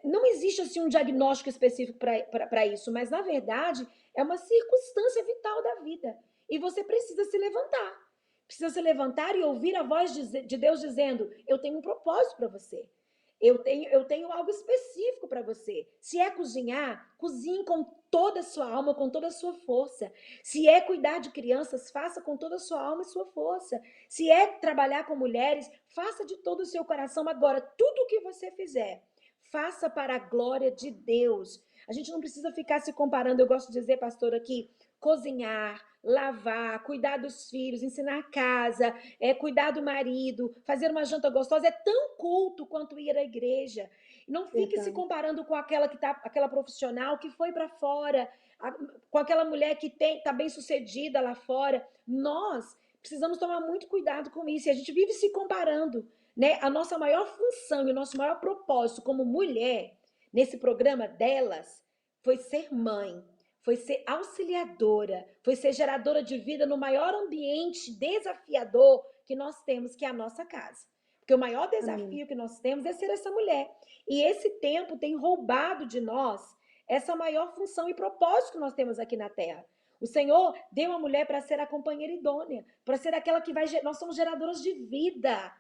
não existe assim um diagnóstico específico para isso, mas na verdade é uma circunstância vital da vida. E você precisa se levantar. Precisa se levantar e ouvir a voz de Deus dizendo: eu tenho um propósito para você. Eu tenho algo específico para você. Se é cozinhar, cozinhe com toda a sua alma, com toda a sua força. Se é cuidar de crianças, faça com toda a sua alma e sua força. Se é trabalhar com mulheres, faça de todo o seu coração. Agora, tudo o que você fizer, faça para a glória de Deus. A gente não precisa ficar se comparando. Eu gosto de dizer, pastora, que cozinhar, lavar, cuidar dos filhos, ensinar a casa, cuidar do marido, fazer uma janta gostosa é tão culto quanto ir à igreja. Não fique se Verdade. comparando com aquela profissional que foi para fora, com aquela mulher que está bem sucedida lá fora. Nós precisamos tomar muito cuidado com isso. E a gente vive se comparando, né? A nossa maior função e o nosso maior propósito como mulher nesse programa delas foi ser mãe, foi ser auxiliadora, foi ser geradora de vida no maior ambiente desafiador que nós temos, que é a nossa casa. Porque o maior Amém. desafio que nós temos é ser essa mulher. E esse tempo tem roubado de nós essa maior função e propósito que nós temos aqui na Terra. O Senhor deu a mulher para ser a companheira idônea, para ser aquela que vai. Nós somos geradoras de vida.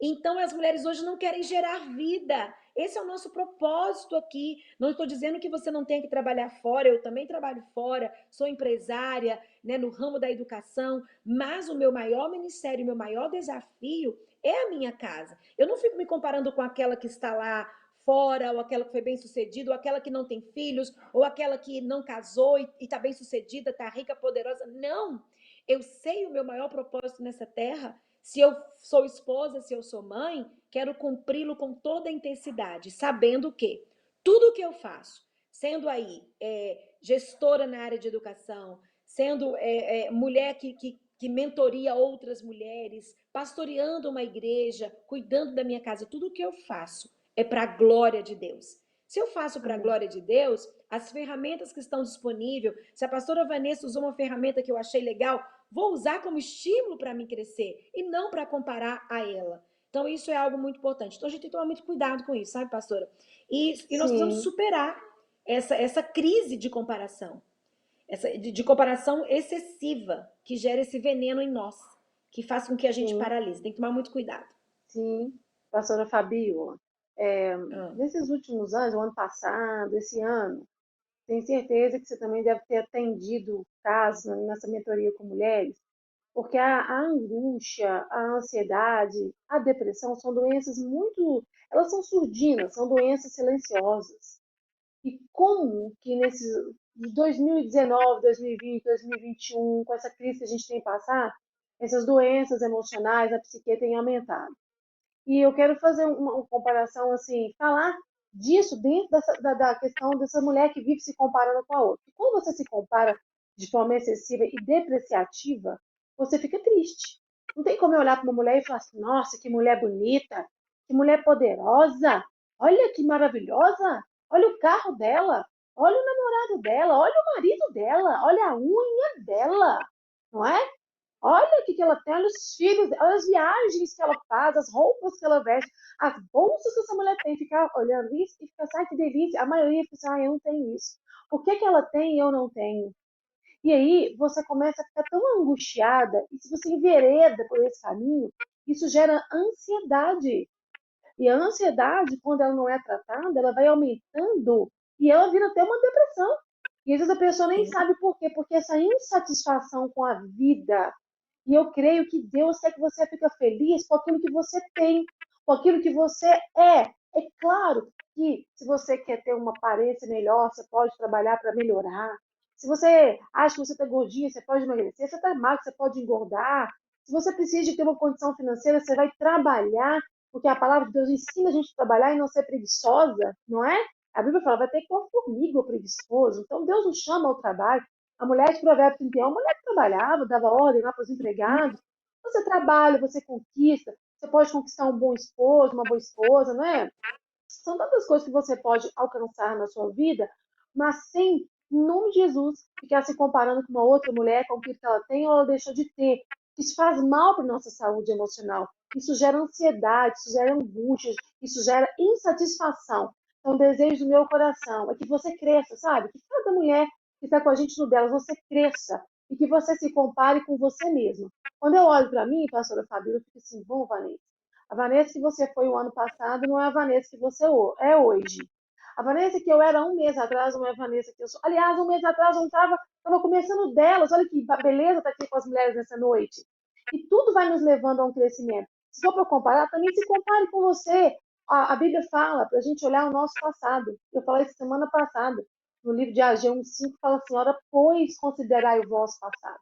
Então, as mulheres hoje não querem gerar vida. Esse é o nosso propósito aqui. Não estou dizendo que você não tenha que trabalhar fora, eu também trabalho fora, sou empresária, né, no ramo da educação, mas o meu maior ministério, o meu maior desafio é a minha casa. Eu não fico me comparando com aquela que está lá fora, ou aquela que foi bem sucedida, ou aquela que não tem filhos, ou aquela que não casou e está bem sucedida, está rica, poderosa. Não! Eu sei o meu maior propósito nessa terra. Se eu sou esposa, se eu sou mãe, quero cumpri-lo com toda a intensidade, sabendo que tudo que eu faço, sendo aí gestora na área de educação, sendo mulher que mentoria outras mulheres, pastoreando uma igreja, cuidando da minha casa, tudo que eu faço é para a glória de Deus. Se eu faço para a Amém. glória de Deus, as ferramentas que estão disponíveis, se a pastora Vanessa usou uma ferramenta que eu achei legal, vou usar como estímulo para mim crescer e não para comparar a ela. Então, isso é algo muito importante. Então, a gente tem que tomar muito cuidado com isso, sabe, pastora? E nós precisamos Sim, superar essa crise de comparação, de comparação excessiva, que gera esse veneno em nós, que faz com que a gente sim, paralise. Tem que tomar muito cuidado. sim. Pastora Fabio, é, Ah, nesses últimos anos, o ano passado, esse ano, tenho certeza que você também deve ter atendido casos nessa mentoria com mulheres, porque a angústia, a ansiedade, a depressão são doenças muito. Elas são surdinas, são doenças silenciosas. E como que nesses 2019, 2020, 2021, com essa crise que a gente tem passado, essas doenças emocionais, a psique tem aumentado. E eu quero fazer uma comparação, assim, falar disso dentro da questão dessa mulher que vive se comparando com a outra. Quando você se compara de forma excessiva e depreciativa, você fica triste. Não tem como eu olhar para uma mulher e falar assim, nossa, que mulher bonita, que mulher poderosa, olha que maravilhosa, olha o carro dela, olha o namorado dela, olha o marido dela, olha a unha dela, não é? Olha o que ela tem, olha os filhos, olha as viagens que ela faz, as roupas que ela veste, as bolsas que essa mulher tem. Ficar olhando isso e ficar, ai que delícia. A maioria fica assim, ah, eu não tenho isso. Por que ela tem e eu não tenho? E aí você começa a ficar tão angustiada, e se você envereda por esse caminho, isso gera ansiedade. E a ansiedade, quando ela não é tratada, ela vai aumentando e ela vira até uma depressão. E às vezes a pessoa nem Sim. sabe por quê, porque essa insatisfação com a vida, e eu creio que Deus quer que você fique feliz com aquilo que você tem, com aquilo que você é. É claro que se você quer ter uma aparência melhor, você pode trabalhar para melhorar. Se você acha que você está gordinha, você pode emagrecer. Se você está magro, você pode engordar. Se você precisa de ter uma condição financeira, você vai trabalhar, porque a palavra de Deus ensina a gente a trabalhar e não ser preguiçosa, não é? A Bíblia fala, vai ter que pôr formiga ou preguiçoso. Então Deus nos chama ao trabalho. A mulher de Provérbios 31, a mulher que trabalhava, dava ordem lá para os empregados. Você trabalha, você conquista, você pode conquistar um bom esposo, uma boa esposa, não é? São tantas coisas que você pode alcançar na sua vida, mas sem, em nome de Jesus, ficar se comparando com uma outra mulher, com o que ela tem ou ela deixou de ter. Isso faz mal para a nossa saúde emocional. Isso gera ansiedade, isso gera angústia, isso gera insatisfação. Então, o desejo do meu coração é que você cresça, sabe? Que cada mulher que está com a gente no dela, você cresça e que você se compare com você mesma. Quando eu olho para mim, pastora Fabíola, eu fico assim, bom, Vanessa, a Vanessa que você foi o ano passado não é a Vanessa que você é hoje. A Vanessa que eu era um mês atrás não é a Vanessa que eu sou. Aliás, um mês atrás eu não estava começando delas. Olha que beleza estar aqui com as mulheres nessa noite. E tudo vai nos levando a um crescimento. Se for para comparar, também se compare com você. A Bíblia fala para a gente olhar o nosso passado. Eu falei isso semana passada, no livro de Ageu 1,5, fala assim, ora, pois considerai o vosso passado.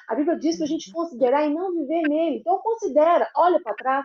A Bíblia diz para a gente considerar e não viver nele. Então considera, olha para trás,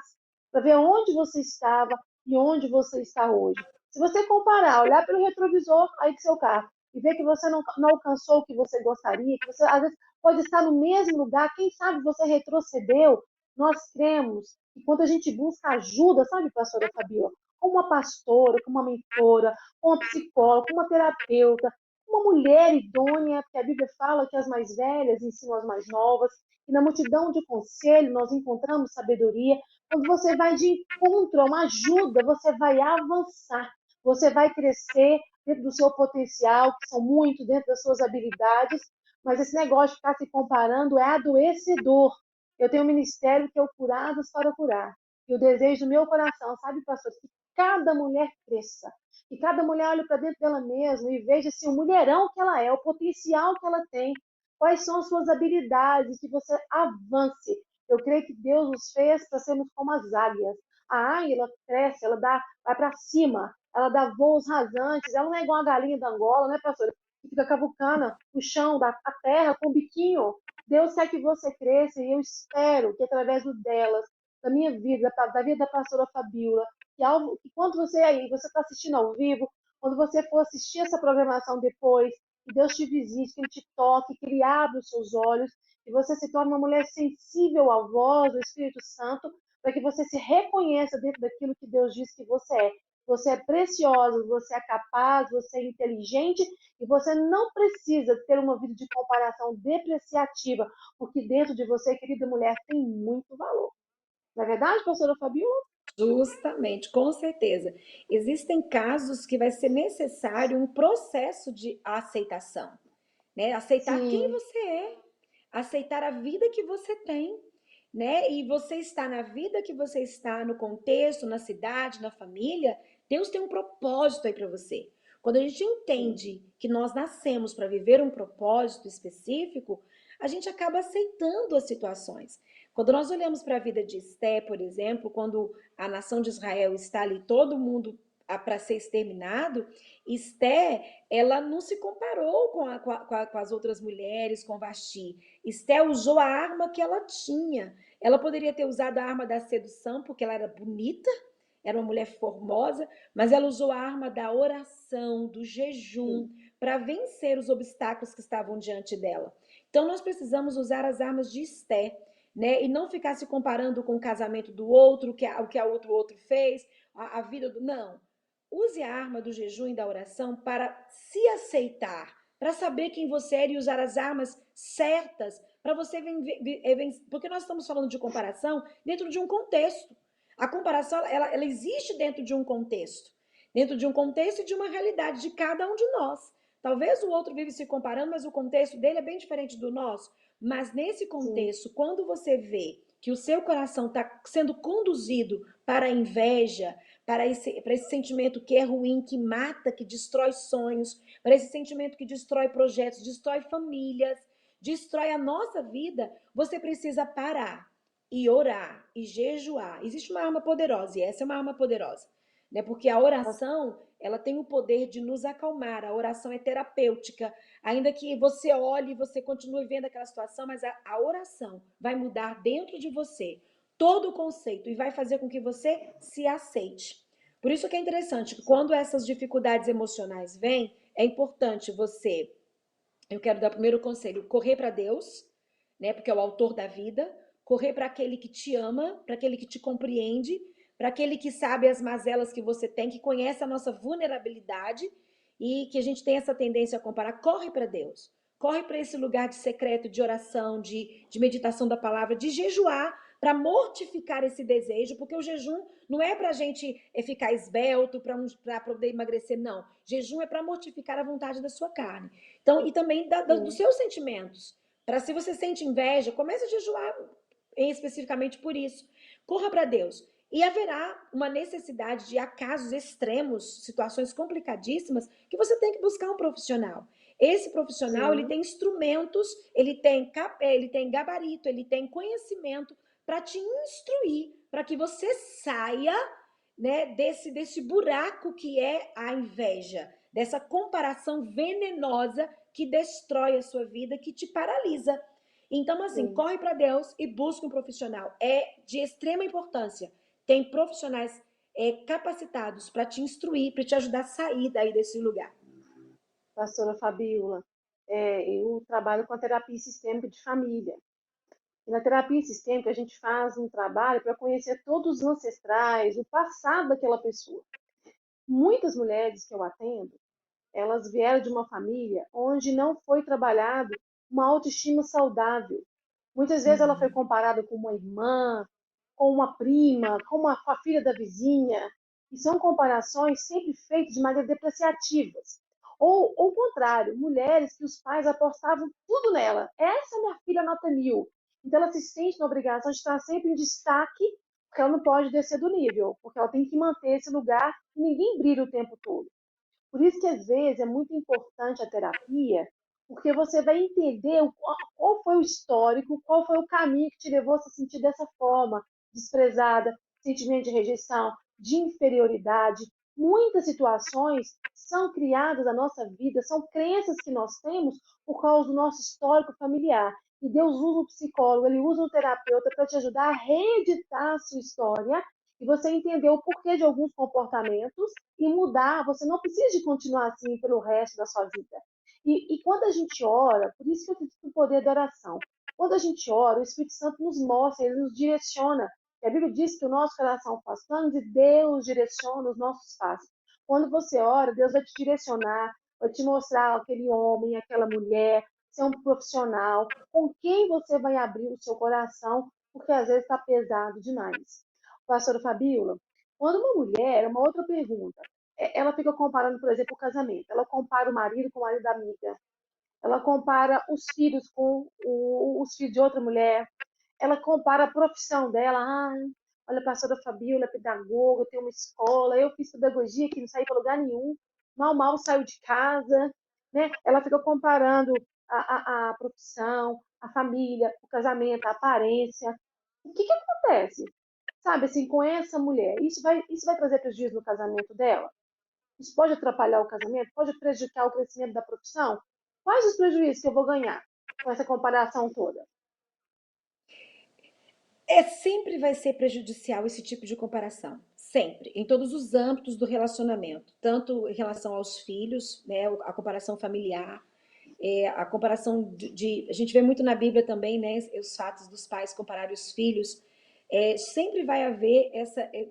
para ver onde você estava e onde você está hoje. Se você comparar, olhar pelo retrovisor aí do seu carro e ver que você não alcançou o que você gostaria, que você às vezes pode estar no mesmo lugar, quem sabe você retrocedeu, nós cremos que quando a gente busca ajuda, sabe, pastora Fabiola, com uma pastora, com uma mentora, com uma psicóloga, com uma terapeuta, uma mulher idônea, porque a Bíblia fala que as mais velhas ensinam as mais novas, e na multidão de conselho nós encontramos sabedoria. Quando você vai de encontro a uma ajuda, você vai avançar, você vai crescer dentro do seu potencial, que são muito dentro das suas habilidades, mas esse negócio de ficar se comparando é adoecedor. Eu tenho um ministério que é o Curados para Curar. E o desejo do meu coração, sabe, pastor, que cada mulher cresça, que cada mulher olhe para dentro dela mesma e veja assim, o mulherão que ela é, o potencial que ela tem, quais são as suas habilidades, que você avance. Eu creio que Deus nos fez para sermos como as águias. A águia, ela cresce, vai para cima, ela dá voos rasantes, ela não é igual a galinha da Angola, né, pastor? Que fica cavucando o chão da a terra com o biquinho. Deus quer que você cresça e eu espero que através delas, da minha vida, da vida da pastora Fabiola, que quando você aí, você está assistindo ao vivo, quando você for assistir essa programação depois, que Deus te visite, que Ele te toque, que Ele abra os seus olhos, que você se torne uma mulher sensível à voz do Espírito Santo, para que você se reconheça dentro daquilo que Deus diz que você é. Você é preciosa, você é capaz, você é inteligente e você não precisa ter uma vida de comparação depreciativa, porque dentro de você, querida mulher, tem muito valor. Não é verdade, pastora Fabiola? Justamente, com certeza. Existem casos que vai ser necessário um processo de aceitação, né? Aceitar quem Sim, você é, aceitar a vida que você tem, né? E você está na vida que você está, no contexto, na cidade, na família, Deus tem um propósito aí para você. Quando a gente sim, entende que nós nascemos para viver um propósito específico, a gente acaba aceitando as situações. Quando nós olhamos para a vida de Esté, por exemplo, quando a nação de Israel está ali, todo mundo para ser exterminado, Esté, ela não se comparou com as outras mulheres, com Vasti. Esté usou a arma que ela tinha. Ela poderia ter usado a arma da sedução, porque ela era bonita, era uma mulher formosa, mas ela usou a arma da oração, do jejum, sim. para vencer os obstáculos que estavam diante dela. Então, nós precisamos usar as armas de Esté, né? E não ficar se comparando com o casamento do outro, o que a outro fez, a vida do. Não. Use a arma do jejum e da oração para se aceitar, para saber quem você é e usar as armas certas para você porque nós estamos falando de comparação dentro de um contexto. A comparação ela existe dentro de um contexto e de uma realidade de cada um de nós. Talvez o outro vive se comparando, mas o contexto dele é bem diferente do nosso. Mas nesse Sim, contexto, quando você vê que o seu coração está sendo conduzido para a inveja, para esse sentimento que é ruim, que mata, que destrói sonhos, para esse sentimento que destrói projetos, destrói famílias, destrói a nossa vida, você precisa parar e orar e jejuar. Existe uma arma poderosa, e essa é uma arma poderosa, né? Porque a oração, ela tem o poder de nos acalmar, a oração é terapêutica, ainda que você olhe e você continue vendo aquela situação, mas a oração vai mudar dentro de você todo o conceito e vai fazer com que você se aceite. Por isso que é interessante que quando essas dificuldades emocionais vêm, é importante você, eu quero dar o primeiro conselho, correr para Deus, né? Porque é o autor da vida, correr para aquele que te ama, para aquele que te compreende, para aquele que sabe as mazelas que você tem, que conhece a nossa vulnerabilidade e que a gente tem essa tendência a comparar. Corre para Deus. Corre para esse lugar de secreto, de oração, de meditação da palavra, de jejuar, para mortificar esse desejo, porque o jejum não é para a gente ficar esbelto, para poder emagrecer, não. Jejum é para mortificar a vontade da sua carne. Então, e também dos seus sentimentos. Para se você sente inveja, comece a jejuar especificamente por isso. Corra para Deus. E haverá uma necessidade de, a casos extremos, situações complicadíssimas, que você tem que buscar um profissional. Esse profissional, ele tem instrumentos, ele tem gabarito, ele tem conhecimento para te instruir, para que você saia, né, desse buraco que é a inveja, dessa comparação venenosa que destrói a sua vida, que te paralisa. Então, assim, corre para Deus e busca um profissional. É de extrema importância. Tem profissionais capacitados para te instruir, para te ajudar a sair daí desse lugar. Pastora Fabíola, eu trabalho com a terapia sistêmica de família. E na terapia sistêmica, a gente faz um trabalho para conhecer todos os ancestrais, o passado daquela pessoa. Muitas mulheres que eu atendo, elas vieram de uma família onde não foi trabalhado uma autoestima saudável. Muitas vezes ela foi comparada com uma irmã, com uma prima, com a filha da vizinha. E são comparações sempre feitas de maneira depreciativas. Ou, ao contrário, mulheres que os pais apostavam tudo nela. Essa é minha filha nota 1000. Então ela se sente na obrigação de estar sempre em destaque, porque ela não pode descer do nível, porque ela tem que manter esse lugar e ninguém brilha o tempo todo. Por isso que às vezes é muito importante a terapia, porque você vai entender qual foi o histórico, qual foi o caminho que te levou a se sentir dessa forma, desprezada, sentimento de rejeição, de inferioridade. Muitas situações são criadas na nossa vida, são crenças que nós temos por causa do nosso histórico familiar. E Deus usa o psicólogo, ele usa o terapeuta para te ajudar a reeditar a sua história e você entender o porquê de alguns comportamentos e mudar. Você não precisa de continuar assim pelo resto da sua vida. E quando a gente ora, por isso que eu acredito no poder da oração. Quando a gente ora, o Espírito Santo nos mostra, ele nos direciona. A Bíblia diz que o nosso coração faz planos e Deus direciona os nossos passos. Quando você ora, Deus vai te direcionar, vai te mostrar aquele homem, aquela mulher, ser um profissional, com quem você vai abrir o seu coração, porque às vezes está pesado demais. Pastora Fabíola, quando uma mulher, uma outra pergunta, ela fica comparando, por exemplo, o casamento. Ela compara o marido com o marido da amiga. Ela compara os filhos com os filhos de outra mulher. Ela compara a profissão dela. Ah, olha, a pastora Fabíola é pedagoga, tem uma escola. Eu fiz pedagogia que não saí para lugar nenhum. Mal saiu de casa. Né? Ela fica comparando a profissão, a família, o casamento, a aparência. O que acontece? Sabe, assim, com essa mulher, isso vai trazer prejuízo no casamento dela? Isso pode atrapalhar o casamento? Pode prejudicar o crescimento da profissão? Quais os prejuízos que eu vou ganhar com essa comparação toda? Sempre vai ser prejudicial esse tipo de comparação. Sempre, em todos os âmbitos do relacionamento, tanto em relação aos filhos, né, a comparação familiar, a comparação a gente vê muito na Bíblia também, né, os fatos dos pais compararem os filhos, sempre vai haver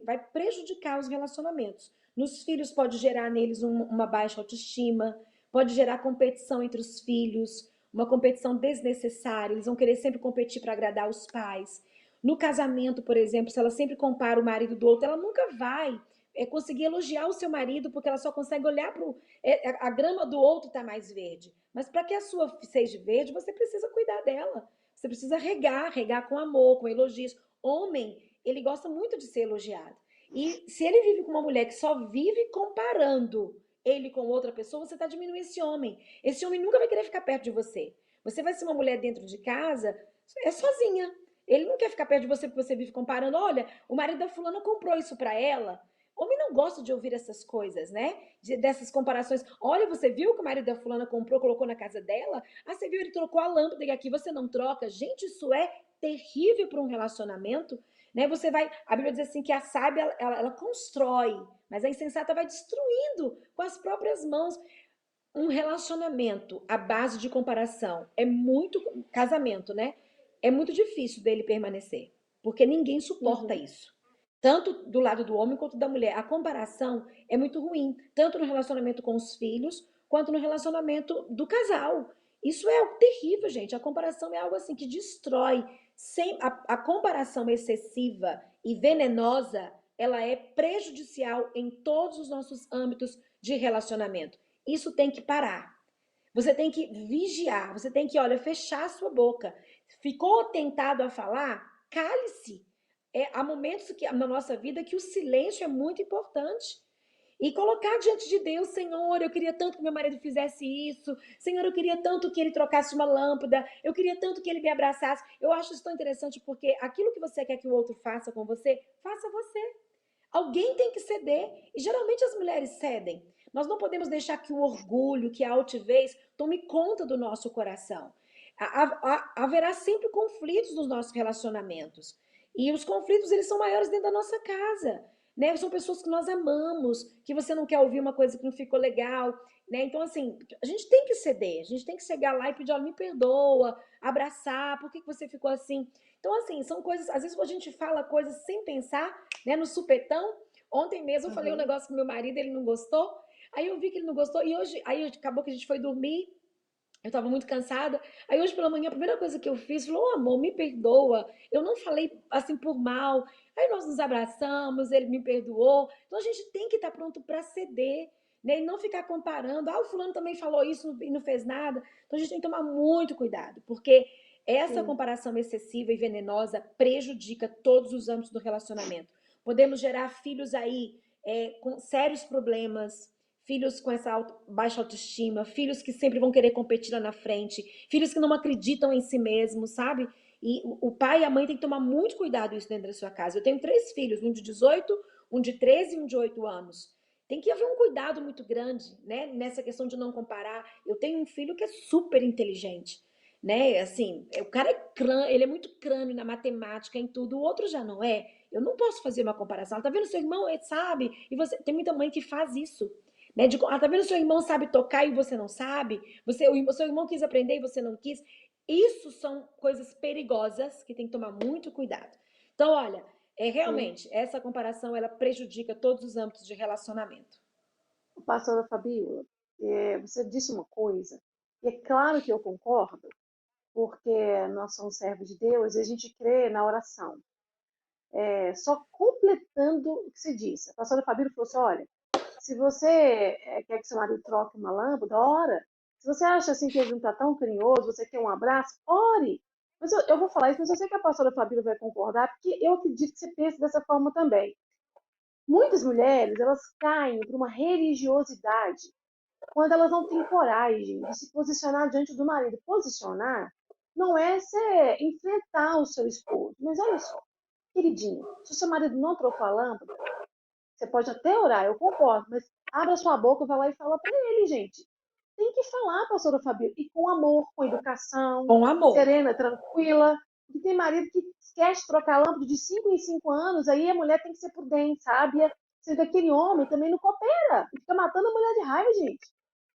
vai prejudicar os relacionamentos. Nos filhos pode gerar neles uma baixa autoestima, pode gerar competição entre os filhos, uma competição desnecessária, eles vão querer sempre competir para agradar os pais. No casamento, por exemplo, se ela sempre compara o marido do outro, ela nunca vai conseguir elogiar o seu marido, porque ela só consegue olhar para a grama do outro está mais verde. Mas para que a sua seja verde, você precisa cuidar dela. Você precisa regar com amor, com elogios. Homem, ele gosta muito de ser elogiado. E se ele vive com uma mulher que só vive comparando ele com outra pessoa, você está diminuindo esse homem. Esse homem nunca vai querer ficar perto de você. Você vai ser uma mulher dentro de casa, é sozinha. Ele não quer ficar perto de você porque você vive comparando. Olha, o marido da fulana comprou isso para ela. Homem não gosta de ouvir essas coisas, né? Dessas comparações. Olha, você viu que o marido da fulana comprou, colocou na casa dela? Ah, você viu, ele trocou a lâmpada e aqui você não troca. Gente, isso é terrível para um relacionamento, né? Você vai, a Bíblia diz assim que a sábia ela constrói, mas a insensata vai destruindo com as próprias mãos. Um relacionamento à base de comparação é muito, casamento, né? É muito difícil dele permanecer, porque ninguém suporta Uhum. isso. Tanto do lado do homem quanto da mulher. A comparação é muito ruim, tanto no relacionamento com os filhos, quanto no relacionamento do casal. Isso é algo terrível, gente. A comparação é algo assim que destrói. Sem a comparação excessiva e venenosa, ela é prejudicial em todos os nossos âmbitos de relacionamento. Isso tem que parar. Você tem que vigiar, você tem que, olha, fechar a sua boca. Ficou tentado a falar? Cale-se. Há momentos na nossa vida que o silêncio é muito importante. E colocar diante de Deus, Senhor, eu queria tanto que meu marido fizesse isso. Senhor, eu queria tanto que ele trocasse uma lâmpada. Eu queria tanto que ele me abraçasse. Eu acho isso tão interessante porque aquilo que você quer que o outro faça com você, faça você. Alguém tem que ceder. E geralmente as mulheres cedem. Nós não podemos deixar que o orgulho, que a altivez tome conta do nosso coração. Haverá sempre conflitos nos nossos relacionamentos. E os conflitos, eles são maiores dentro da nossa casa. Né? São pessoas que nós amamos, que você não quer ouvir uma coisa que não ficou legal. Né? Então, assim, a gente tem que ceder. A gente tem que chegar lá e pedir, olha, me perdoa, abraçar, por que você ficou assim? Então, assim, são coisas, às vezes a gente fala coisas sem pensar, né, no supetão. Ontem mesmo eu falei um Uhum. negócio com meu marido, ele não gostou. Aí eu vi que ele não gostou e hoje, aí acabou que a gente foi dormir. Eu estava muito cansada. Aí hoje pela manhã a primeira coisa que eu fiz, falou: "Oh, amor, me perdoa. Eu não falei assim por mal". Aí nós nos abraçamos, ele me perdoou. Então a gente tem que estar pronto para ceder, né? E não ficar comparando. Ah, o fulano também falou isso e não fez nada. Então a gente tem que tomar muito cuidado, porque essa Sim. comparação excessiva e venenosa prejudica todos os âmbitos do relacionamento. Podemos gerar filhos aí com sérios problemas, filhos com essa baixa autoestima, filhos que sempre vão querer competir lá na frente, filhos que não acreditam em si mesmos, sabe? E o pai e a mãe têm que tomar muito cuidado isso dentro da sua casa. Eu tenho 3 filhos, um de 18, um de 13 e um de 8 anos. Tem que haver um cuidado muito grande, né? Nessa questão de não comparar. Eu tenho um filho que é super inteligente, né? Assim, o cara ele é muito crânio na matemática, em tudo. O outro já não é. Eu não posso fazer uma comparação. Tá vendo seu irmão, ele sabe? E você tem muita mãe que faz isso. Né? Tá vendo seu irmão sabe tocar e você não sabe? O seu irmão quis aprender e você não quis. Isso são coisas perigosas que tem que tomar muito cuidado. Então, olha, Sim. realmente, essa comparação ela prejudica todos os âmbitos de relacionamento. Pastora Fabiola, você disse uma coisa, e é claro que eu concordo, porque nós somos servos de Deus e a gente crê na oração. Só completando o que se disse. A pastora Fabíola falou assim, olha, se você quer que seu marido troque uma lâmpada, ora. Se você acha assim que ele não está tão carinhoso, você quer um abraço, ore. Mas eu vou falar isso, mas eu sei que a pastora Fabíola vai concordar, porque eu acredito que você pensa dessa forma também. Muitas mulheres, elas caem para uma religiosidade quando elas não têm coragem de se posicionar diante do marido. Posicionar não é você enfrentar o seu esposo, mas olha só, queridinho, se o seu marido não trocou a lâmpada, você pode até orar, eu concordo, mas abra sua boca, vai lá e fala para ele, gente. Tem que falar, pastora Fabíola, e com amor, com educação, Com amor. serena, tranquila. Porque tem marido que esquece de trocar a lâmpada de 5 em 5 anos, aí a mulher tem que ser prudente, sábia. Sendo que aquele homem também não coopera, e fica matando a mulher de raiva, gente.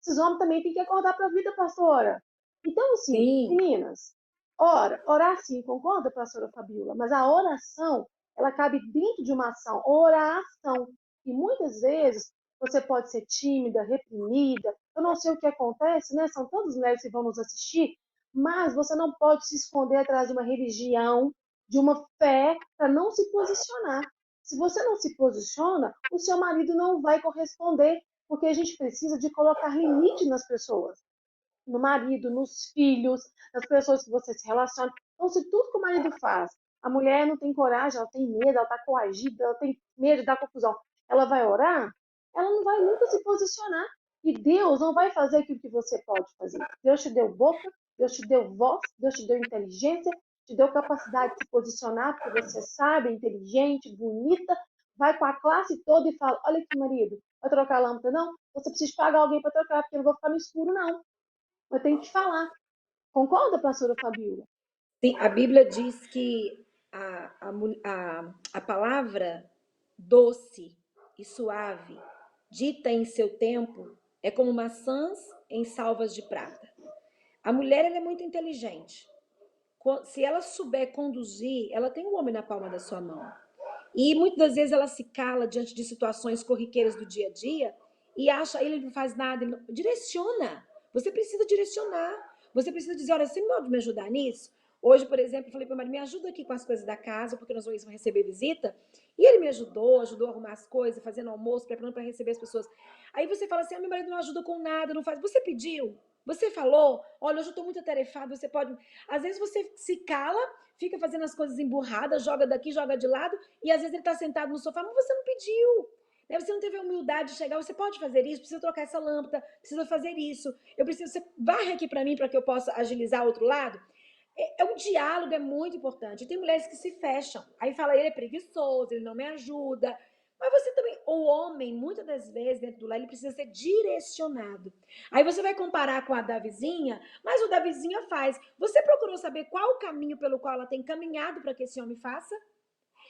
Esses homens também têm que acordar para a vida, pastora. Então, assim, Sim. meninas, orar sim, concorda, pastora Fabiola? Mas a oração, ela cabe dentro de uma ação, oração. E muitas vezes você pode ser tímida, reprimida. Eu não sei o que acontece, né? São todas mulheres que vão nos assistir, mas você não pode se esconder atrás de uma religião, de uma fé, para não se posicionar. Se você não se posiciona, o seu marido não vai corresponder, porque a gente precisa de colocar limite nas pessoas, no marido, nos filhos, nas pessoas que você se relaciona. Então, se tudo que o marido faz, a mulher não tem coragem, ela tem medo, ela está coagida, ela tem medo de dar confusão, ela vai orar, ela não vai nunca se posicionar. E Deus não vai fazer aquilo que você pode fazer. Deus te deu boca, Deus te deu voz, Deus te deu inteligência, te deu capacidade de se posicionar, porque você sabe, é inteligente, bonita, vai com a classe toda e fala, olha aqui, marido, vai trocar a lâmpada? Não, você precisa pagar alguém para trocar, porque eu não vou ficar no escuro, não. Eu tenho que falar. Concorda, pastora Fabíola? Sim, a Bíblia diz que a palavra doce e suave, dita em seu tempo, é como maçãs em salvas de prata. A mulher ela é muito inteligente. Se ela souber conduzir, ela tem um homem na palma da sua mão. E muitas das vezes ela se cala diante de situações corriqueiras do dia a dia e acha, ele não faz nada. Ele não... Direciona. Você precisa direcionar. Você precisa dizer, olha, você pode me ajudar nisso? Hoje, por exemplo, eu falei para o marido, me ajuda aqui com as coisas da casa, porque nós vamos receber visita. E ele me ajudou a arrumar as coisas, fazendo almoço, preparando para receber as pessoas. Aí você fala assim, meu marido não ajuda com nada, não faz. Você pediu? Você falou? Olha, hoje eu estou muito atarefado, você pode... Às vezes você se cala, fica fazendo as coisas emburradas, joga daqui, joga de lado, e às vezes ele está sentado no sofá, mas você não pediu. Né? Você não teve a humildade de chegar, você pode fazer isso, precisa trocar essa lâmpada, precisa fazer isso, eu preciso, você varre aqui para mim para que eu possa agilizar outro lado. O diálogo é muito importante. Tem mulheres que se fecham, aí fala, ele é preguiçoso, ele não me ajuda. Mas você também, o homem, muitas das vezes, dentro do lar, ele precisa ser direcionado. Aí você vai comparar com a da vizinha, mas o da vizinha faz. Você procurou saber qual o caminho pelo qual ela tem caminhado para que esse homem faça?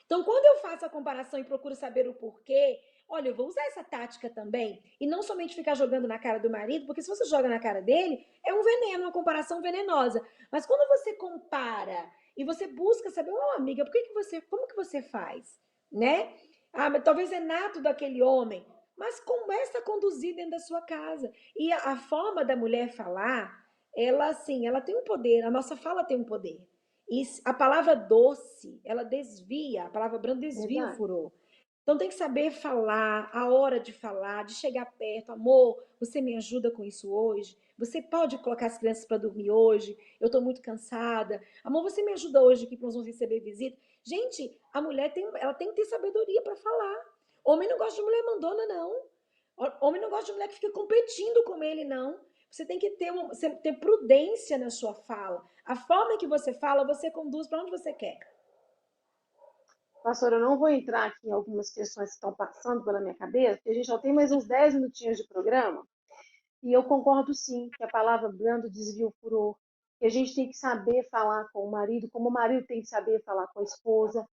Então, quando eu faço a comparação e procuro saber o porquê, olha, eu vou usar essa tática também. E não somente ficar jogando na cara do marido, porque se você joga na cara dele, é um veneno, uma comparação venenosa. Mas quando você compara e você busca saber, oh, amiga, como que você faz? Né? Ah, mas talvez é nato daquele homem. Mas começa a conduzir dentro da sua casa. E a forma da mulher falar, ela assim, ela tem um poder, a nossa fala tem um poder. E a palavra doce, ela desvia, a palavra branda desvia o Verdade. furor. Então tem que saber falar, a hora de falar, de chegar perto. Amor, você me ajuda com isso hoje? Você pode colocar as crianças para dormir hoje? Eu estou muito cansada. Amor, você me ajuda hoje aqui para nós vamos receber visita? Gente, a mulher ela tem que ter sabedoria para falar. Homem não gosta de mulher mandona, não. Homem não gosta de mulher que fica competindo com ele, não. Você tem que ter prudência na sua fala. A forma que você fala, você conduz para onde você quer. Pastor, eu não vou entrar aqui em algumas questões que estão passando pela minha cabeça, porque a gente só tem mais uns 10 minutinhos de programa. E eu concordo sim que a palavra brando desvia o furor, que a gente tem que saber falar com o marido, como o marido tem que saber falar com a esposa.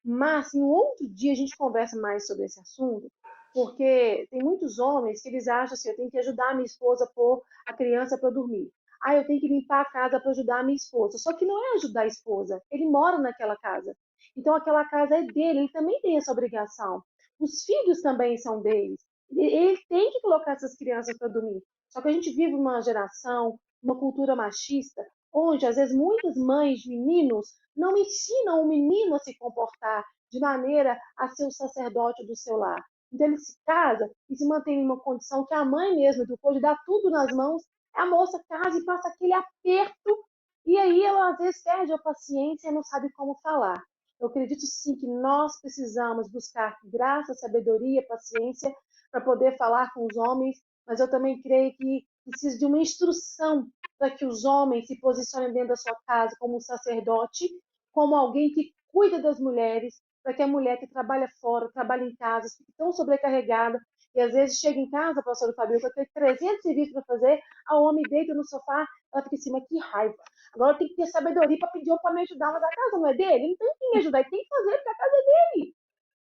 Mas, em um outro dia, a gente conversa mais sobre esse assunto, porque tem muitos homens que eles acham assim, eu tenho que ajudar a minha esposa a pôr a criança para dormir. Ah, eu tenho que limpar a casa para ajudar a minha esposa. Só que não é ajudar a esposa, ele mora naquela casa. Então, aquela casa é dele, ele também tem essa obrigação. Os filhos também são deles. Ele tem que colocar essas crianças para dormir. Só que a gente vive uma geração, uma cultura machista, onde às vezes muitas mães de meninos não ensinam o menino a se comportar de maneira a ser o sacerdote do seu lar. Então ele se casa e se mantém em uma condição que a mãe mesmo educou de dar tudo nas mãos, a moça casa e passa aquele aperto e aí ela às vezes perde a paciência e não sabe como falar. Eu acredito sim que nós precisamos buscar graça, sabedoria, paciência para poder falar com os homens, mas eu também creio que precisa de uma instrução para que os homens se posicionem dentro da sua casa como um sacerdote, como alguém que cuida das mulheres, para que a mulher que trabalha fora, trabalha em casa, fique tão sobrecarregada, e às vezes chega em casa, pastor Fabio, que eu tenho 300 serviços para fazer, a homem deita no sofá, ela fica assim, mas que raiva. Agora tem que ter sabedoria para pedir para me ajudar, mas a casa não é dele, não tem que me ajudar, ele tem que fazer, porque a casa é dele.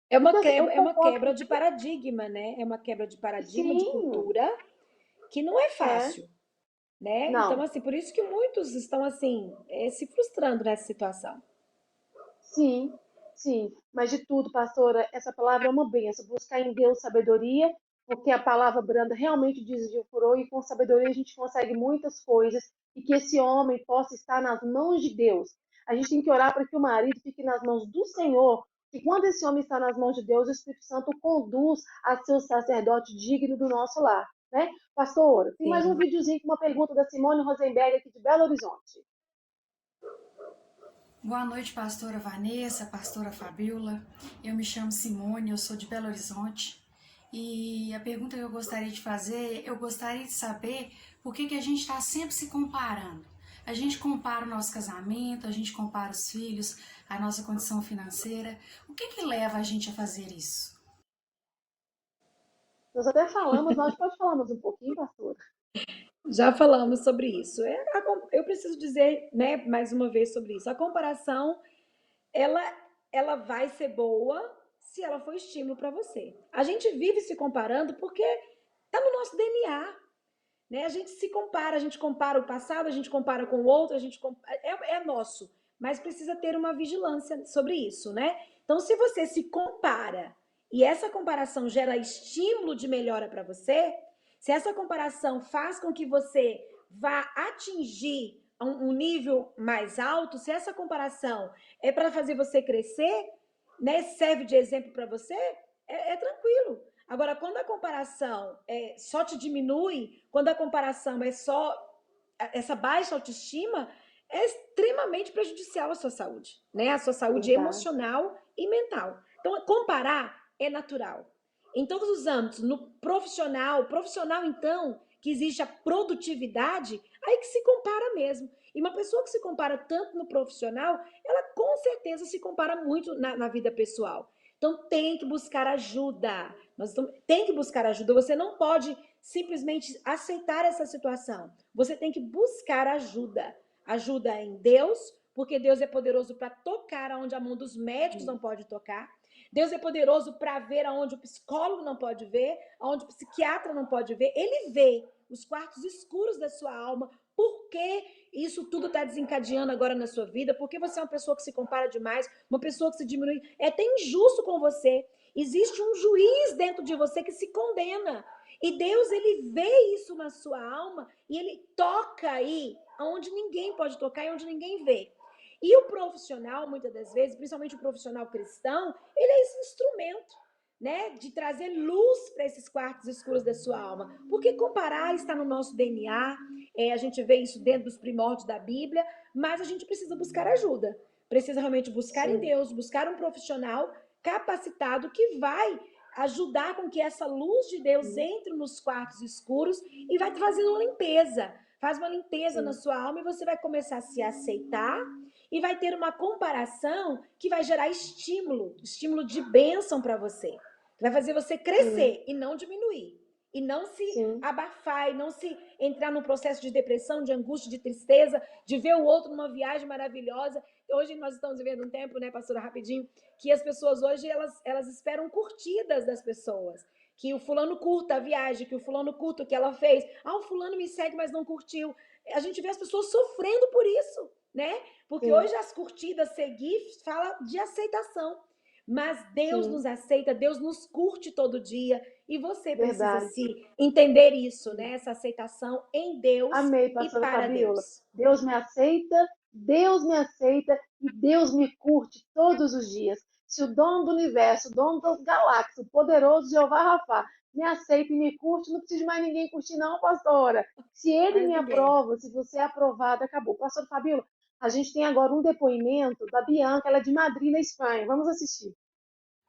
Então, assim, eu É uma concordo quebra com de paradigma, né? É uma quebra de paradigma, de sim, cultura, que não é é, fácil, né? Então, não, assim, por isso que muitos estão, assim, se frustrando nessa situação. sim, sim, mas de tudo, pastora, essa palavra é uma benção, buscar em Deus sabedoria, porque a palavra branda realmente desvia o furor e com sabedoria a gente consegue muitas coisas e que esse homem possa estar nas mãos de Deus. A gente tem que orar para que o marido fique nas mãos do Senhor, e quando esse homem está nas mãos de Deus, o Espírito Santo o conduz a ser o sacerdote digno do nosso lar, né? Pastora, tem mais um Sim. videozinho com uma pergunta da Simone Rosenberg aqui de Belo Horizonte. Boa noite, pastora Vanessa, pastora Fabiola. Eu me chamo Simone, eu sou de Belo Horizonte. E a pergunta que eu gostaria de fazer, eu gostaria de saber por que a gente está sempre se comparando. A gente compara o nosso casamento, a gente compara os filhos, a nossa condição financeira. O que leva a gente a fazer isso? Nós até falamos, nós pode falar mais um pouquinho, pastora? Já falamos sobre isso. Eu preciso dizer, né, mais uma vez sobre isso. A comparação, ela, ela vai ser boa se ela for estímulo para você. A gente vive se comparando porque está no nosso DNA, né? A gente compara o passado, a gente compara com o outro, é nosso, mas precisa ter uma vigilância sobre isso, né? Então, se você se compara e essa comparação gera estímulo de melhora para você, se essa comparação faz com que você vá atingir um nível mais alto, se essa comparação é para fazer você crescer, né, serve de exemplo para você, é tranquilo. Agora, quando a comparação só te diminui, quando a comparação é só essa baixa autoestima, é extremamente prejudicial à sua saúde, né? À sua saúde Verdade. emocional e mental. Então, comparar é natural. Em todos os âmbitos, no profissional então, que existe a produtividade, aí que se compara mesmo. E uma pessoa que se compara tanto no profissional, ela com certeza se compara muito na vida pessoal. Então tem que buscar ajuda. Tem que buscar ajuda. Você não pode simplesmente aceitar essa situação. Você tem que buscar ajuda. Ajuda em Deus, porque Deus é poderoso para tocar aonde a mão dos médicos não pode tocar. Deus é poderoso para ver aonde o psicólogo não pode ver, aonde o psiquiatra não pode ver. Ele vê os quartos escuros da sua alma. Por que isso tudo está desencadeando agora na sua vida? Porque você é uma pessoa que se compara demais, uma pessoa que se diminui. É até injusto com você. Existe um juiz dentro de você que se condena. E Deus, ele vê isso na sua alma e ele toca aí onde ninguém pode tocar e onde ninguém vê. E o profissional, muitas das vezes, principalmente o profissional cristão, ele é esse instrumento, né, de trazer luz para esses quartos escuros da sua alma. Porque comparar está no nosso DNA, a gente vê isso dentro dos primórdios da Bíblia, mas a gente precisa buscar ajuda. Precisa realmente buscar em Sim, Deus, buscar um profissional capacitado que vai ajudar com que essa luz de Deus sim, entre nos quartos escuros e vai trazendo uma limpeza. Faz uma limpeza na sim, sua alma e você vai começar a se aceitar e vai ter uma comparação que vai gerar estímulo de bênção para você. Vai fazer você sim, crescer e não diminuir. E não se sim. abafar, e não se entrar num processo de depressão, de angústia, de tristeza, de ver o outro numa viagem maravilhosa. Hoje nós estamos vivendo um tempo, né, pastora, rapidinho, que as pessoas hoje, elas esperam curtidas das pessoas. Que o fulano curta a viagem, que o fulano curta o que ela fez. Ah, o fulano me segue, mas não curtiu. A gente vê as pessoas sofrendo por isso, né? Porque Sim, hoje as curtidas, seguir, fala de aceitação. Mas Deus sim, nos aceita, Deus nos curte todo dia. E você precisa verdade. se entender isso, Sim. né? Essa aceitação em Deus Amei, e pastora para Fabiola. Deus. Deus me aceita e Deus me curte todos os dias. Se o dono do universo, o dono das galáxias, o poderoso Jeová Rafá, me aceita e me curte, não precisa de mais ninguém curtir, não, pastora. Se ele Mais me ninguém. aprova, se você é aprovado, acabou. Pastor Fabiola, a gente tem agora um depoimento da Bianca, ela é de Madrid, na Espanha. Vamos assistir.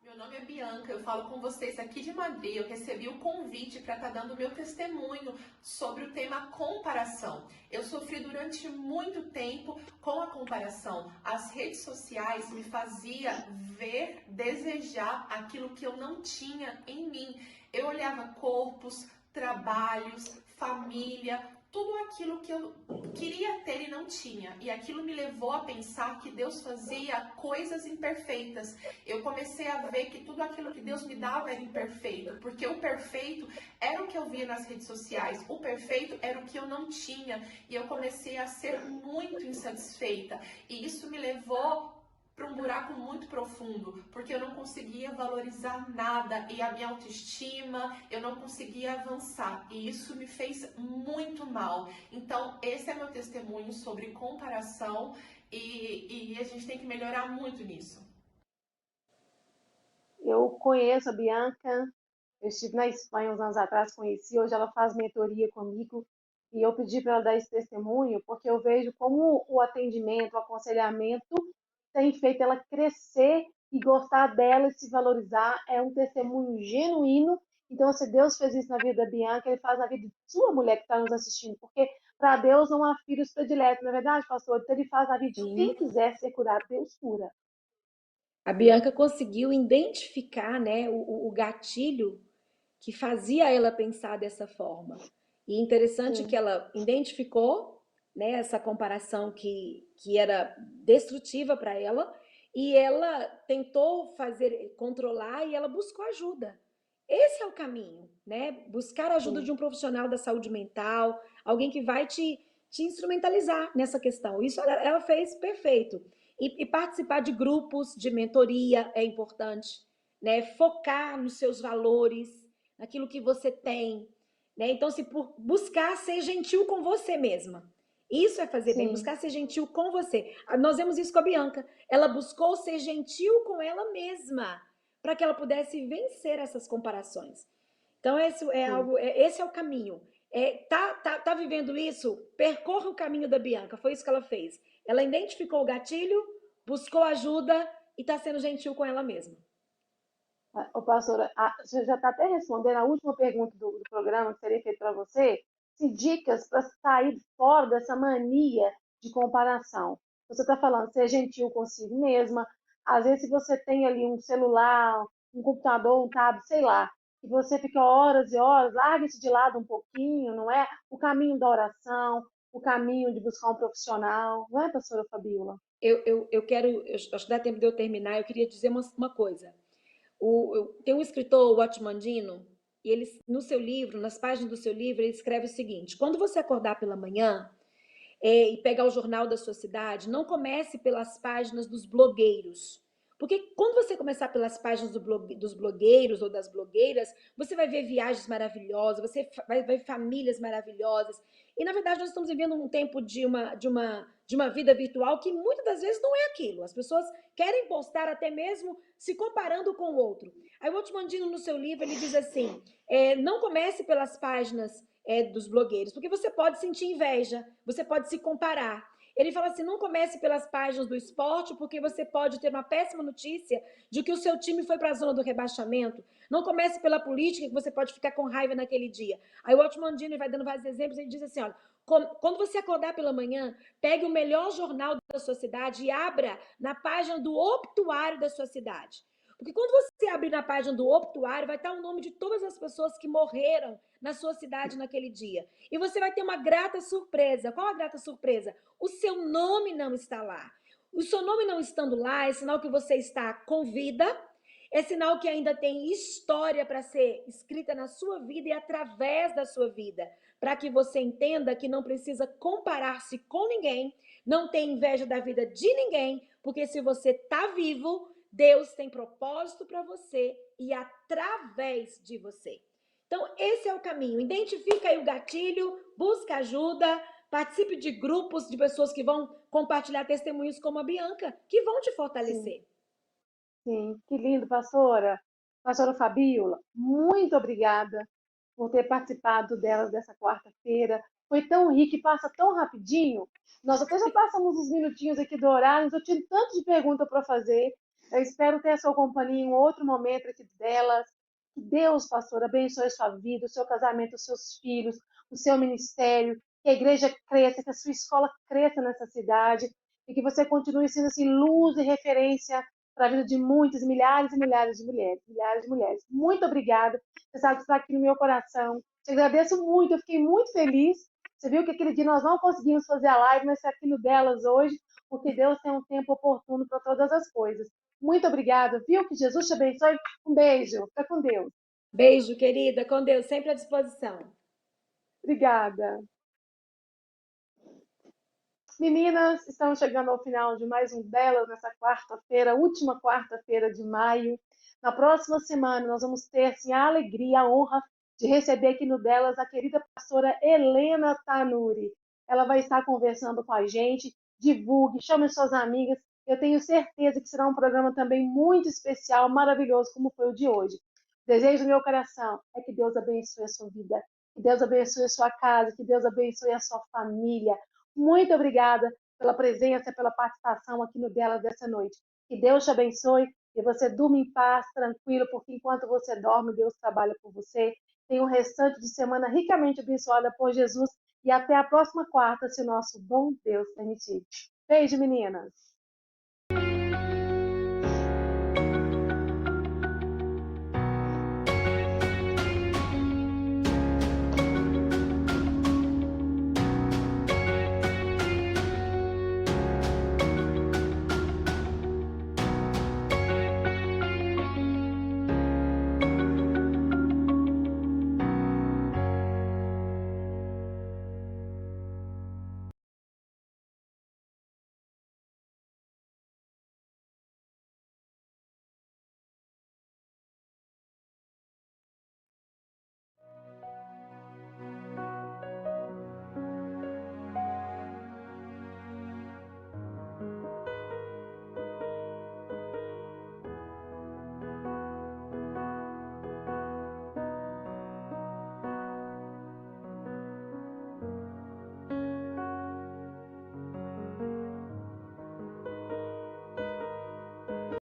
Meu nome é Bianca, eu falo com vocês aqui de Madrid. Eu recebi o convite para estar dando meu testemunho sobre o tema comparação. Eu sofri durante muito tempo com a comparação. As redes sociais me faziam ver, desejar aquilo que eu não tinha em mim. Eu olhava corpos, trabalhos, família, tudo aquilo que eu queria ter e não tinha. E aquilo me levou a pensar que Deus fazia coisas imperfeitas. Eu comecei a ver que tudo aquilo que Deus me dava era imperfeito, porque o perfeito era o que eu via nas redes sociais, o perfeito era o que eu não tinha, e eu comecei a ser muito insatisfeita, e isso me levou para um buraco muito profundo, porque eu não conseguia valorizar nada, e a minha autoestima, eu não conseguia avançar, e isso me fez muito mal. Então, esse é meu testemunho sobre comparação, e a gente tem que melhorar muito nisso. Eu conheço a Bianca, eu estive na Espanha uns anos atrás, conheci, hoje ela faz mentoria comigo e eu pedi para ela dar esse testemunho porque eu vejo como o atendimento, o aconselhamento tem feito ela crescer e gostar dela e se valorizar. É um testemunho genuíno. Então, se Deus fez isso na vida da Bianca, Ele faz na vida de sua mulher que está nos assistindo, porque para Deus não há filhos prediletos, não é verdade, pastor? Então, Ele faz na vida de Sim. quem quiser ser curado, Deus cura. A Bianca conseguiu identificar, né, o gatilho que fazia ela pensar dessa forma. E interessante Sim, que ela identificou, né, essa comparação que era destrutiva para ela, e ela tentou controlar e ela buscou ajuda. Esse é o caminho, né? Buscar a ajuda sim, de um profissional da saúde mental, alguém que vai te instrumentalizar nessa questão. Isso ela fez perfeito. E participar de grupos de mentoria é importante, né? Focar nos seus valores, naquilo que você tem, né? Então, se buscar ser gentil com você mesma. Isso é fazer bem, sim, buscar ser gentil com você. Nós vemos isso com a Bianca. Ela buscou ser gentil com ela mesma, para que ela pudesse vencer essas comparações. Então, sim. esse é o caminho. Tá vivendo isso? Percorra o caminho da Bianca. Foi isso que ela fez. Ela identificou o gatilho, buscou ajuda e está sendo gentil com ela mesma. Ô, pastora, você já está até respondendo a última pergunta do programa que seria feito para você. Se dicas para sair fora dessa mania de comparação. Você está falando ser gentil consigo mesma. Às vezes, se você tem ali um celular, um computador, um tablet, sei lá, e você fica horas e horas, larga isso de lado um pouquinho, não é? O caminho da oração, o caminho de buscar um profissional, não é, pastora Fabíola? Acho que dá tempo de eu terminar, eu queria dizer uma coisa. Tem um escritor, o Watchmandino, e ele, no seu livro, nas páginas do seu livro, ele escreve o seguinte: quando você acordar pela manhã e pegar o jornal da sua cidade, não comece pelas páginas dos blogueiros. Porque quando você começar pelas páginas dos blogueiros ou das blogueiras, você vai ver viagens maravilhosas, você vai ver famílias maravilhosas. E, na verdade, nós estamos vivendo um tempo de uma vida virtual que muitas das vezes não é aquilo. As pessoas querem postar até mesmo se comparando com o outro. Aí o Otmandino, no seu livro, ele diz assim, não comece pelas páginas dos blogueiros, porque você pode sentir inveja, você pode se comparar. Ele fala assim, não comece pelas páginas do esporte, porque você pode ter uma péssima notícia de que o seu time foi para a zona do rebaixamento. Não comece pela política, que você pode ficar com raiva naquele dia. Aí o Otmandino vai dando vários exemplos, ele diz assim, olha, quando você acordar pela manhã, pegue o melhor jornal da sua cidade e abra na página do obituário da sua cidade. Porque quando você abrir na página do obituário, vai estar o nome de todas as pessoas que morreram na sua cidade naquele dia. E você vai ter uma grata surpresa. Qual a grata surpresa? O seu nome não está lá. O seu nome não estando lá é sinal que você está com vida, é sinal que ainda tem história para ser escrita na sua vida e através da sua vida, para que você entenda que não precisa comparar-se com ninguém, não tem inveja da vida de ninguém, porque se você está vivo, Deus tem propósito para você e através de você. Então, esse é o caminho. Identifica aí o gatilho, busca ajuda, participe de grupos de pessoas que vão compartilhar testemunhos como a Bianca, que vão te Sim. fortalecer. Sim, que lindo, pastora. Pastora Fabíola, muito obrigada por ter participado delas dessa quarta-feira. Foi tão rico e passa tão rapidinho. Nós até já passamos uns minutinhos aqui do horário, mas eu tinha tanto de pergunta para fazer. Eu espero ter a sua companhia em um outro momento aqui delas. Que Deus, pastor, abençoe a sua vida, o seu casamento, os seus filhos, o seu ministério, que a igreja cresça, que a sua escola cresça nessa cidade e que você continue sendo assim luz e referência para a vida de muitas, milhares e milhares de mulheres, milhares de mulheres. Muito obrigada. Você sabe que está aqui no meu coração. Te agradeço muito, eu fiquei muito feliz. Você viu que aquele dia nós não conseguimos fazer a live, mas está aqui no delas hoje, porque Deus tem um tempo oportuno para todas as coisas. Muito obrigada, viu? Que Jesus te abençoe. Um beijo. Fica com Deus. Beijo, querida. Com Deus, sempre à disposição. Obrigada. Meninas, estamos chegando ao final de mais um delas nessa quarta-feira, última quarta-feira de maio. Na próxima semana, nós vamos ter assim, a alegria, a honra de receber aqui no delas a querida pastora Helena Tanuri. Ela vai estar conversando com a gente. Divulgue, chame suas amigas. Eu tenho certeza que será um programa também muito especial, maravilhoso, como foi o de hoje. O desejo do meu coração é que Deus abençoe a sua vida, que Deus abençoe a sua casa, que Deus abençoe a sua família. Muito obrigada pela presença, pela participação aqui no Delas dessa noite. Que Deus te abençoe e você durma em paz, tranquilo, porque enquanto você dorme, Deus trabalha por você. Tenha um restante de semana ricamente abençoada por Jesus e até a próxima quarta, se o nosso bom Deus permitir. Beijo, meninas!